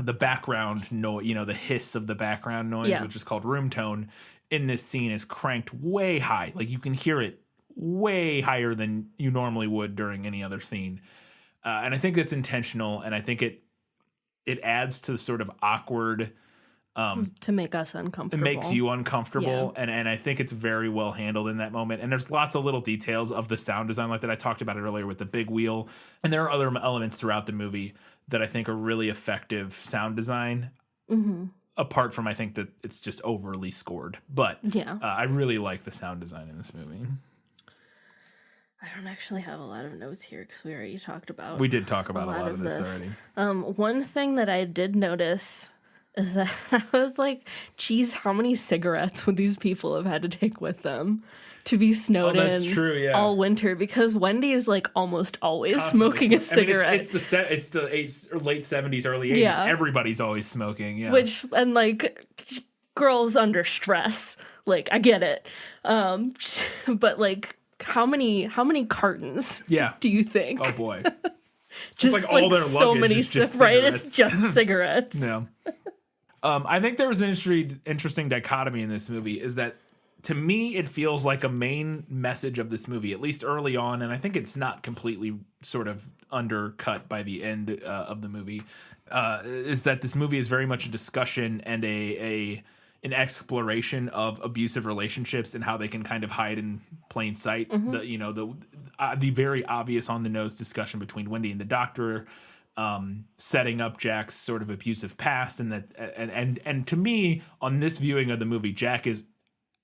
the background noise, the hiss of the background noise, which is called room tone, in this scene is cranked way high. Like you can hear it way higher than you normally would during any other scene. And I think it's intentional, and I think it adds to the sort of awkward. To make us uncomfortable. It makes you uncomfortable, and I think it's very well handled in that moment. And there's lots of little details of the sound design like that. I talked about it earlier with the big wheel, and there are other elements throughout the movie that I think are really effective sound design. Mm-hmm. Apart from I think that it's just overly scored, but I really like the sound design in this movie. I don't actually have a lot of notes here because we already talked about. We did talk about a lot of this already. One thing that I did notice is that I was like, geez, how many cigarettes would these people have had to take with them to be snowed in all winter? Because Wendy is like almost always smoking a cigarette. I mean, it's the late 70s, early 80s. Yeah. Everybody's always smoking. Yeah. And like girls under stress, like I get it. But like how many cartons do you think? Oh boy. Just like all their so many is just right? It's just cigarettes. No. I think there was an interesting dichotomy in this movie is that to me, it feels like a main message of this movie, at least early on, and I think it's not completely sort of undercut by the end of the movie, is that this movie is very much a discussion and a an exploration of abusive relationships and how they can kind of hide in plain sight. The very obvious on the nose discussion between Wendy and the doctor, setting up Jack's sort of abusive past, and to me, on this viewing of the movie, Jack is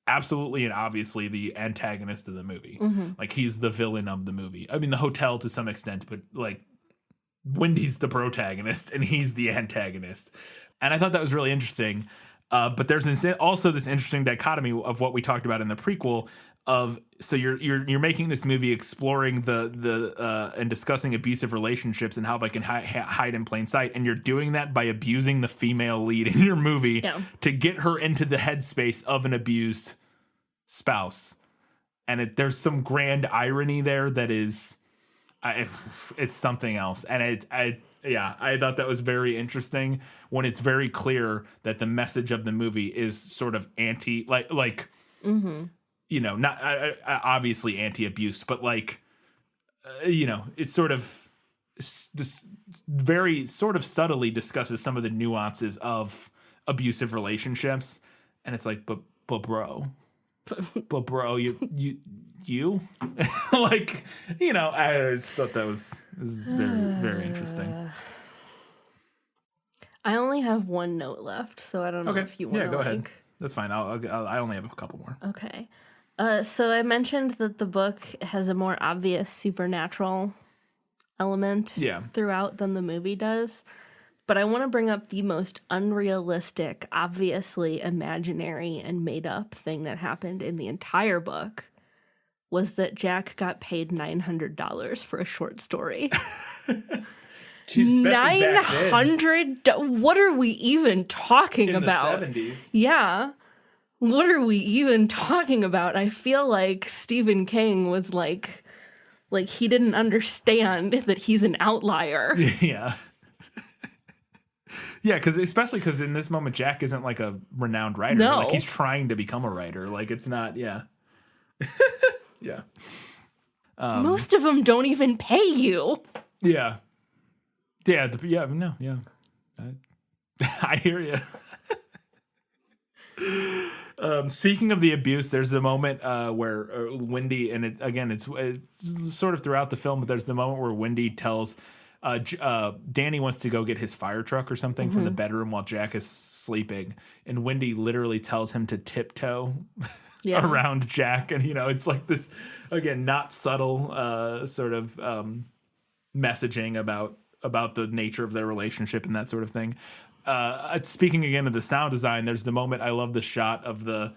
absolutely and obviously the antagonist of the movie. Like, he's the villain of the movie. I mean, the hotel to some extent, but like, Wendy's the protagonist and he's the antagonist. And I thought that was really interesting. But there's also this interesting dichotomy of what we talked about in the prequel of, so you're making this movie exploring the and discussing abusive relationships and how they can hide in plain sight, and you're doing that by abusing the female lead in your movie to get her into the headspace of an abused spouse. And there's some grand irony there that is, it's something else. And I thought that was very interesting when it's very clear that the message of the movie is sort of not obviously anti-abuse, but like, it's sort of very sort of subtly discusses some of the nuances of abusive relationships. And it's like, but bro, you like, I just thought this is very, very interesting. I only have one note left, so I don't know if you want to. Yeah, go ahead. That's fine. I only have a couple more. Okay. So I mentioned that the book has a more obvious supernatural element throughout than the movie does. But I want to bring up the most unrealistic, obviously imaginary and made up thing that happened in the entire book was that Jack got paid $900 for a short story. $900? What are we even talking about? In the 70s. Yeah. What are we even talking about? I feel like Stephen King was like he didn't understand that he's an outlier. Yeah. Yeah, especially because in this moment, Jack isn't like a renowned writer. No. Like, he's trying to become a writer. Like, it's not, yeah. Yeah. Most of them don't even pay you. Yeah. I hear you. Speaking of the abuse, there's the moment where Wendy, and it's sort of throughout the film, but there's the moment where Wendy tells Danny wants to go get his fire truck or something from the bedroom while Jack is sleeping, and Wendy literally tells him to tiptoe around Jack, and it's like this, again, not subtle sort of messaging about the nature of their relationship and that sort of thing. Speaking again of the sound design, there's the moment, I love the shot of the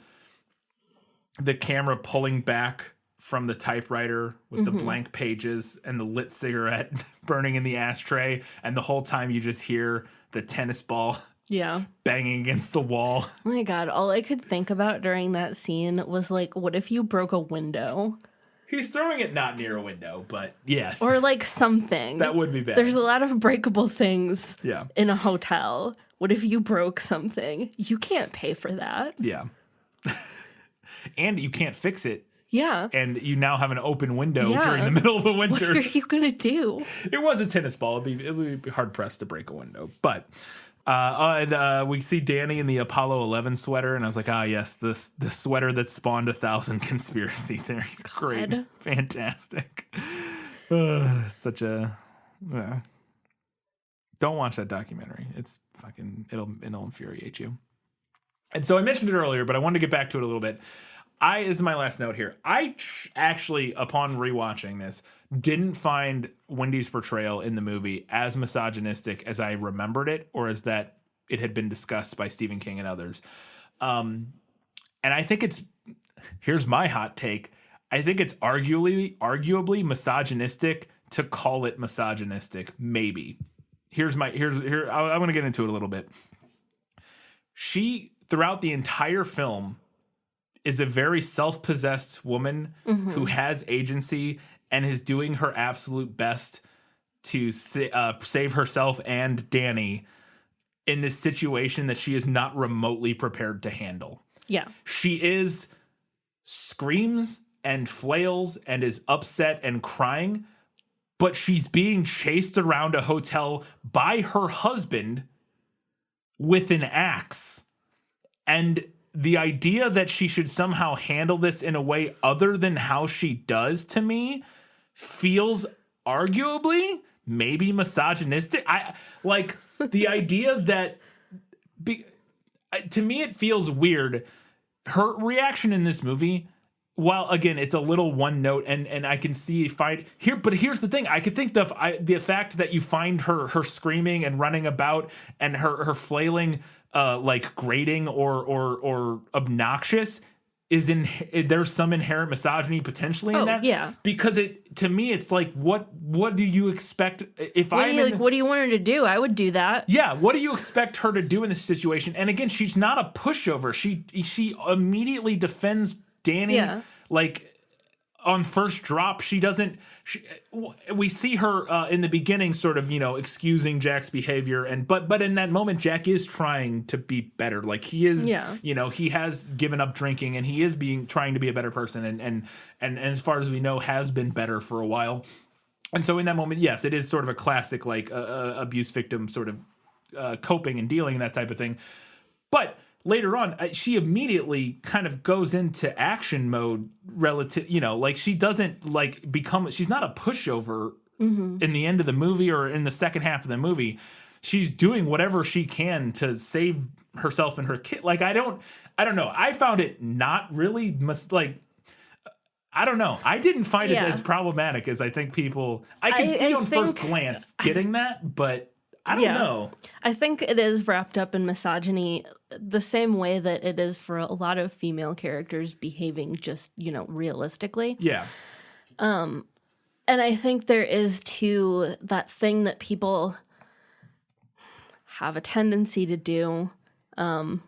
camera pulling back from the typewriter with the blank pages and the lit cigarette burning in the ashtray, and the whole time you just hear the tennis ball banging against the wall. Oh my God, all I could think about during that scene was like, what if you broke a window? He's throwing it not near a window, but yes. Or like something. That would be bad. There's a lot of breakable things in a hotel. What if you broke something? You can't pay for that. Yeah. And you can't fix it. Yeah. And you now have an open window during the middle of the winter. What are you going to do? It was a tennis ball. It would be hard pressed to break a window. But we see Danny in the Apollo 11 sweater, and I was like, yes, the sweater that spawned 1,000 conspiracy theories. Great. God. Fantastic. Such a... don't watch that documentary. It's fucking... It'll infuriate you. And so I mentioned it earlier, but I wanted to get back to it a little bit. This is my last note here. I actually, upon rewatching this, didn't find Wendy's portrayal in the movie as misogynistic as I remembered it, or as that it had been discussed by Stephen King and others. And I think here's my hot take. I think it's arguably misogynistic to call it misogynistic. Maybe. Here, I want to get into it a little bit. She, throughout the entire film, is a very self-possessed woman who has agency and is doing her absolute best to save herself and Danny in this situation that she is not remotely prepared to handle. Yeah. She screams and flails and is upset and crying, but she's being chased around a hotel by her husband with an axe. And the idea that she should somehow handle this in a way other than how she does, to me, feels arguably maybe misogynistic. I like the idea that to me it feels weird. Her reaction in this movie, while again it's a little one note, and I can see fight here, but here's the thing: I could think the fact that you find her screaming and running about and her flailing like grating or obnoxious is there's some inherent misogyny potentially in that. Yeah. Because to me it's like what do you expect if what do you want her to do? I would do that. Yeah, what do you expect her to do in this situation? And again, she's not a pushover. She immediately defends Danny like on first drop. She doesn't we see her in the beginning sort of, excusing Jack's behavior, but in that moment Jack is trying to be better. Like he is, he has given up drinking and he is trying to be a better person and as far as we know has been better for a while. And so in that moment, yes, it is sort of a classic like abuse victim sort of coping and dealing and that type of thing. But later on, she immediately kind of goes into action mode relative, like she doesn't like she's not a pushover in the end of the movie or in the second half of the movie. She's doing whatever she can to save herself and her kid. Like, I don't know. I found it not really I don't know. I didn't find it as problematic as I think people, I can see on first glance getting that, but I don't know. I think it is wrapped up in misogyny the same way that it is for a lot of female characters behaving just, realistically. Yeah. And I think there is too that thing that people have a tendency to do. A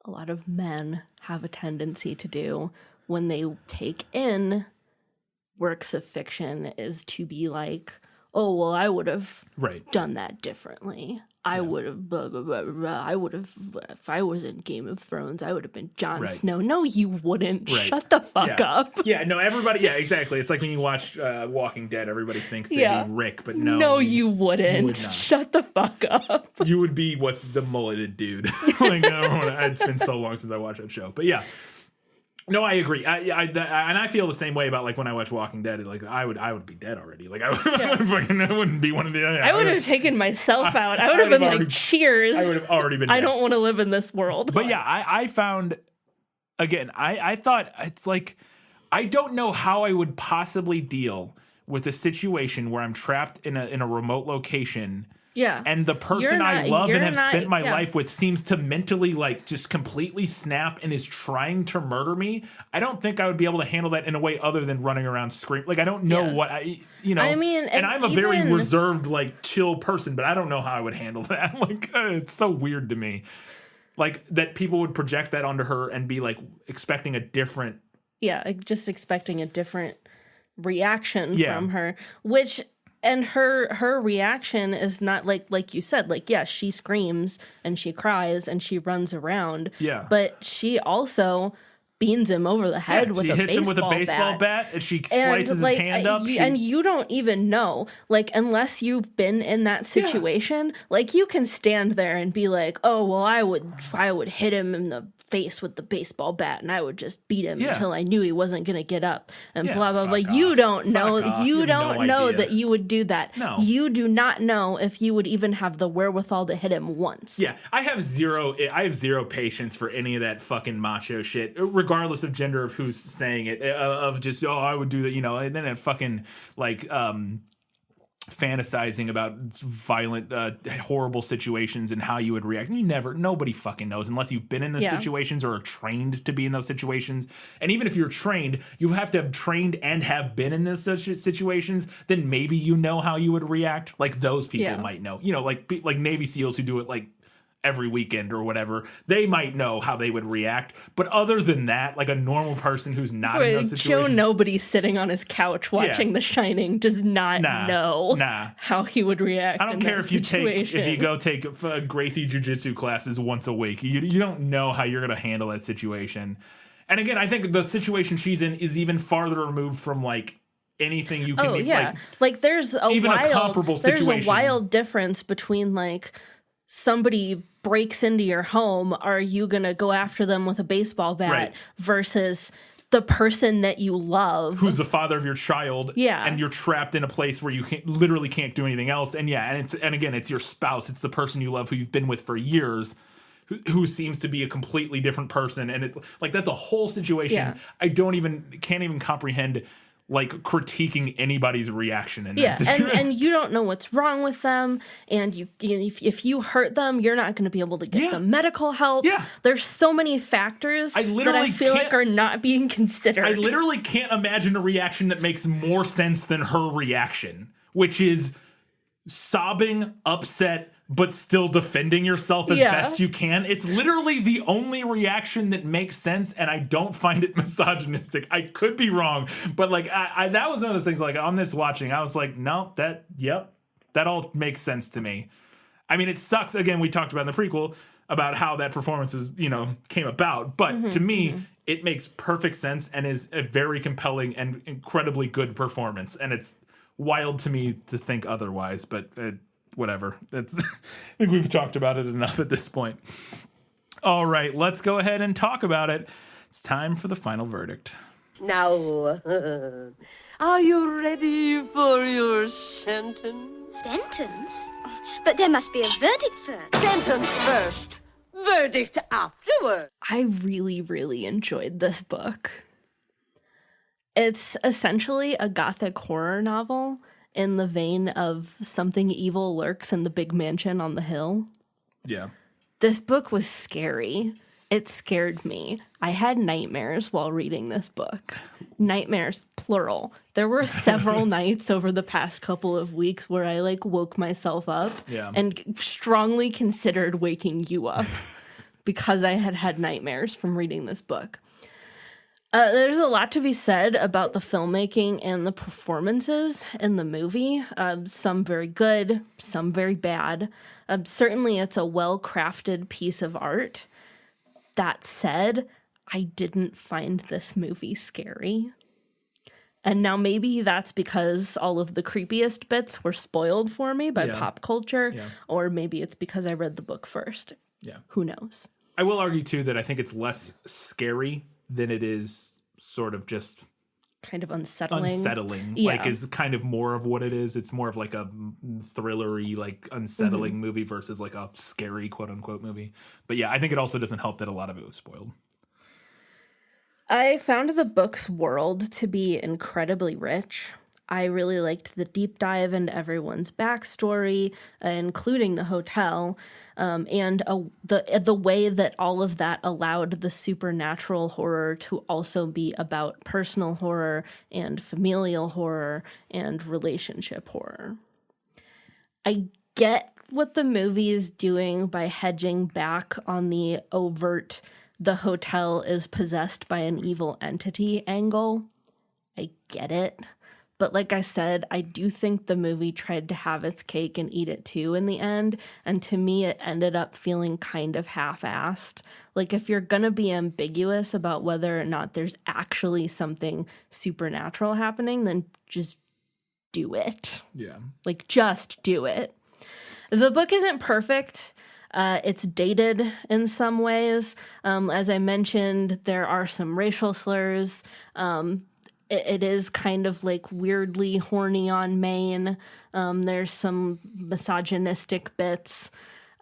lot of men have a tendency to do when they take in works of fiction is to be like, oh, well, I would have done that differently. I would have, blah, blah, blah, blah. I would have, if I was in Game of Thrones, I would have been Jon Snow. No, you wouldn't. Shut the fuck up. Yeah, no, everybody, exactly. It's like when you watch Walking Dead, everybody thinks they'd be Rick, but no. No, you wouldn't. You would not. Shut the fuck up. You would be what's the mulleted dude. Like, I don't wanna, it's been so long since I watched that show. But yeah. No, I agree. And I feel the same way about like when I watch Walking Dead. Like I would be dead already. Like I wouldn't be one of the. I would have taken myself out. I would have been like, cheers. I would have already been. I don't want to live in this world. But yeah, I found again. I thought it's like I don't know how I would possibly deal with a situation where I'm trapped in a remote location. Yeah. And the person I love and have spent my life with seems to mentally like just completely snap and is trying to murder me. I don't think I would be able to handle that in a way other than running around screaming. Like I don't know what I mean, and I'm a very reserved, like chill person, but I don't know how I would handle that. Like it's so weird to me. Like that people would project that onto her and be like expecting a different. Yeah, just expecting a different reaction from her, which. And her reaction is not like you said, like, yeah, she screams and she cries and she runs around. Yeah. But she also beans him over the head with a baseball bat. She hits him with a baseball bat and she slices his hand up. And you don't even know, like, unless you've been in that situation, like, you can stand there and be like, oh, well, I would hit him in the face with the baseball bat and I would just beat him until I knew he wasn't going to get up and blah, blah, blah. You don't know. You don't know that you would do that. No. You do not know if you would even have the wherewithal to hit him once. Yeah. I have zero patience for any of that fucking macho shit, regardless of gender of who's saying it, of just, oh, I would do that, and then it fucking like, fantasizing about violent, horrible situations and how you would react. Nobody fucking knows unless you've been in those situations or are trained to be in those situations. And even if you're trained, you have to have trained and have been in those situations. Then maybe you know how you would react. Like those people might know. Like Navy SEALs who do it like every weekend or whatever, they might know how they would react. But other than that, like a normal person who's not in those situations. Joe Nobody sitting on his couch watching The Shining does not know how he would react. I don't care if you go take Gracie Jiu-Jitsu classes once a week. You don't know how you're going to handle that situation. And again, I think the situation she's in is even farther removed from like anything you can like there's a even a comparable situation. There's a wild difference between like somebody breaks into your home, are you going to go after them with a baseball bat Right. versus the person that you love? Who's the father of your child. Yeah. And you're trapped in a place where you literally can't do anything else. And again, it's your spouse. It's the person you love who you've been with for years who seems to be a completely different person. And that's a whole situation. Yeah. I can't even comprehend critiquing anybody's reaction in Yeah, that. and you don't know what's wrong with them, and if you hurt them, you're not going to be able to get them medical help. Yeah. There's so many factors that I feel like are not being considered. I literally can't imagine a reaction that makes more sense than her reaction, which is sobbing, upset, but still defending yourself as best you can. It's literally the only reaction that makes sense, and I don't find it misogynistic. I could be wrong, but that was one of those things. On this watching, I was like, no, that all makes sense to me. I mean, it sucks. Again, we talked about in the prequel about how that performance came about, but to me, it makes perfect sense and is a very compelling and incredibly good performance, and it's wild to me to think otherwise, but whatever. I think we've talked about it enough at this point. All right, let's go ahead and talk about it. It's time for the final verdict. Now, are you ready for your sentence? Sentence? But there must be a verdict first. Sentence first, verdict afterward. I really, really enjoyed this book. It's essentially a gothic horror novel in the vein of Something Evil Lurks in the Big Mansion on the Hill. Yeah. This book was scary. It scared me. I had nightmares while reading this book. Nightmares, plural. There were several nights over the past couple of weeks where I woke myself up and strongly considered waking you up because I had nightmares from reading this book. There's a lot to be said about the filmmaking and the performances in the movie. Some very good, some very bad. Certainly, it's a well-crafted piece of art. That said, I didn't find this movie scary. And now maybe that's because all of the creepiest bits were spoiled for me by pop culture, or maybe it's because I read the book first. Yeah. Who knows? I will argue, too, that I think it's less scary than it is sort of just kind of unsettling. Is kind of more of what it is. It's more of a thrillery, unsettling movie versus a scary quote unquote movie. But yeah, I think it also doesn't help that a lot of it was spoiled. I found the book's world to be incredibly rich. I really liked the deep dive into everyone's backstory, including the hotel, and the way that all of that allowed the supernatural horror to also be about personal horror and familial horror and relationship horror. I get what the movie is doing by hedging back on the overt the hotel is possessed by an evil entity angle. I get it. But like I said, I do think the movie tried to have its cake and eat it too in the end. And to me, it ended up feeling kind of half-assed. If you're going to be ambiguous about whether or not there's actually something supernatural happening, then just do it. Yeah. Just do it. The book isn't perfect. It's dated in some ways. As I mentioned, there are some racial slurs. It is kind of weirdly horny on Maine. There's some misogynistic bits.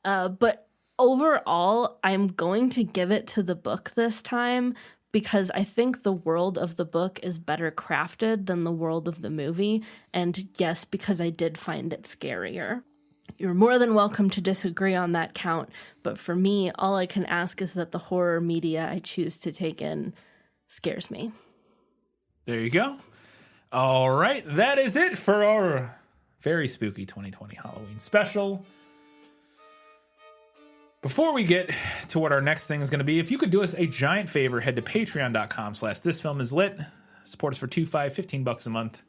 But overall, I'm going to give it to the book this time because I think the world of the book is better crafted than the world of the movie. And yes, because I did find it scarier. You're more than welcome to disagree on that count. But for me, all I can ask is that the horror media I choose to take in scares me. There you go. All right, that is it for our very spooky 2020 Halloween special. Before we get to what our next thing is going to be, if you could do us a giant favor, head to patreon.com/thisfilmislit. Support us for $2, $5, $15 a month.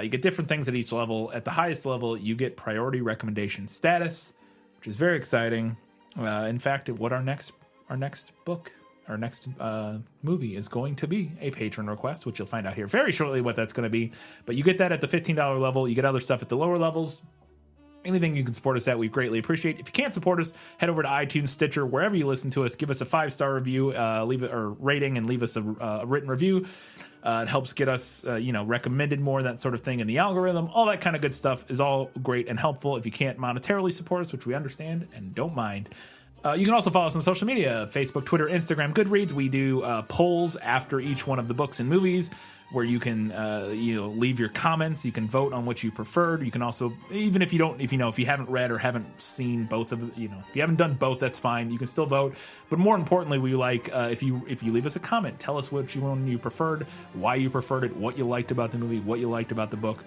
You get different things at each level. At the highest level, you get priority recommendation status, which is very exciting. In fact, what our next movie is going to be a patron request, which you'll find out here very shortly what that's going to be. But you get that at the $15 level. You get other stuff at the lower levels. Anything you can support us at, we greatly appreciate. If you can't support us, head over to iTunes, Stitcher, wherever you listen to us. Give us a 5-star review, leave it or rating, and leave us a written review. It helps get us, recommended more, that sort of thing in the algorithm. All that kind of good stuff is all great and helpful. If you can't monetarily support us, which we understand and don't mind, you can also follow us on social media: Facebook, Twitter, Instagram, Goodreads. We do polls after each one of the books and movies, where you can leave your comments. You can vote on what you preferred. You can also, even if you haven't read or haven't seen both of the, if you haven't done both, that's fine. You can still vote. But more importantly, we like if you leave us a comment, tell us which one you preferred, why you preferred it, what you liked about the movie, what you liked about the book.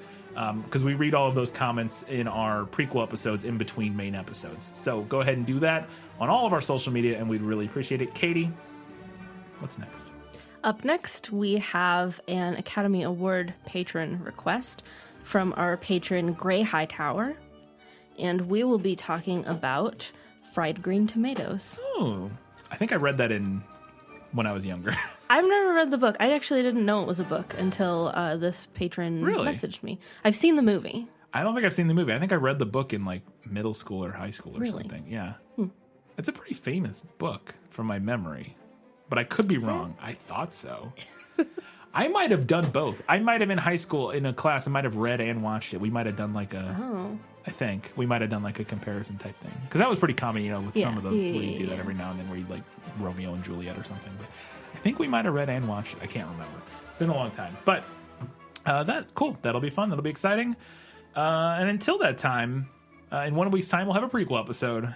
Because we read all of those comments in our prequel episodes in between main episodes. So go ahead and do that on all of our social media, and we'd really appreciate it. Katie, what's next? Up next, we have an Academy Award patron request from our patron Gray Hightower, and we will be talking about fried green tomatoes. Oh, I think I read that when I was younger. I've never read the book. I actually didn't know it was a book until this patron messaged me. I've seen the movie. I don't think I've seen the movie. I think I read the book in like middle school or high school or something. Yeah. It's a pretty famous book from my memory. But I could be wrong. I thought so. I might have done both. I might have in high school in a class, I might have read and watched it. We might have done like I think we might have done like a comparison type thing. Because that was pretty common, with some of the, where you do that every now and then, where you like Romeo and Juliet or something. But I think we might have read and watched it. I can't remember. It's been a long time. But cool. That'll be fun. That'll be exciting. And until that time, in 1 week's time, we'll have a prequel episode.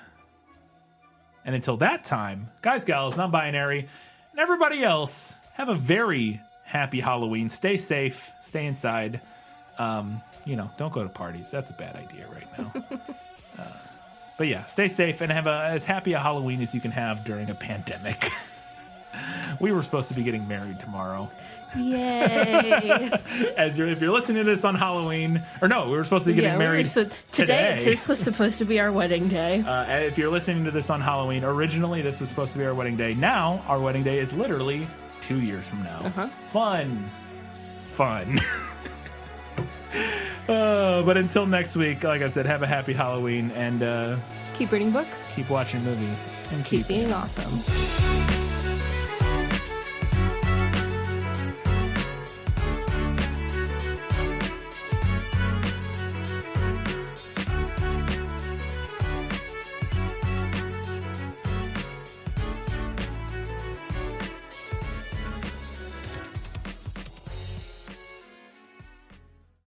And until that time, guys, gals, non-binary, and everybody else, have a very happy Halloween. Stay safe. Stay inside. Don't go to parties. That's a bad idea right now. But yeah, stay safe and have as happy a Halloween as you can have during a pandemic. We were supposed to be getting married tomorrow. Yay! If you're listening to this on Halloween, or no, we were supposed to be getting married today. This was supposed to be our wedding day. If you're listening to this on Halloween, originally this was supposed to be our wedding day. Now our wedding day is literally 2 years from now. Fun. But until next week, like I said, have a happy Halloween and keep reading books, keep watching movies, and keep being awesome.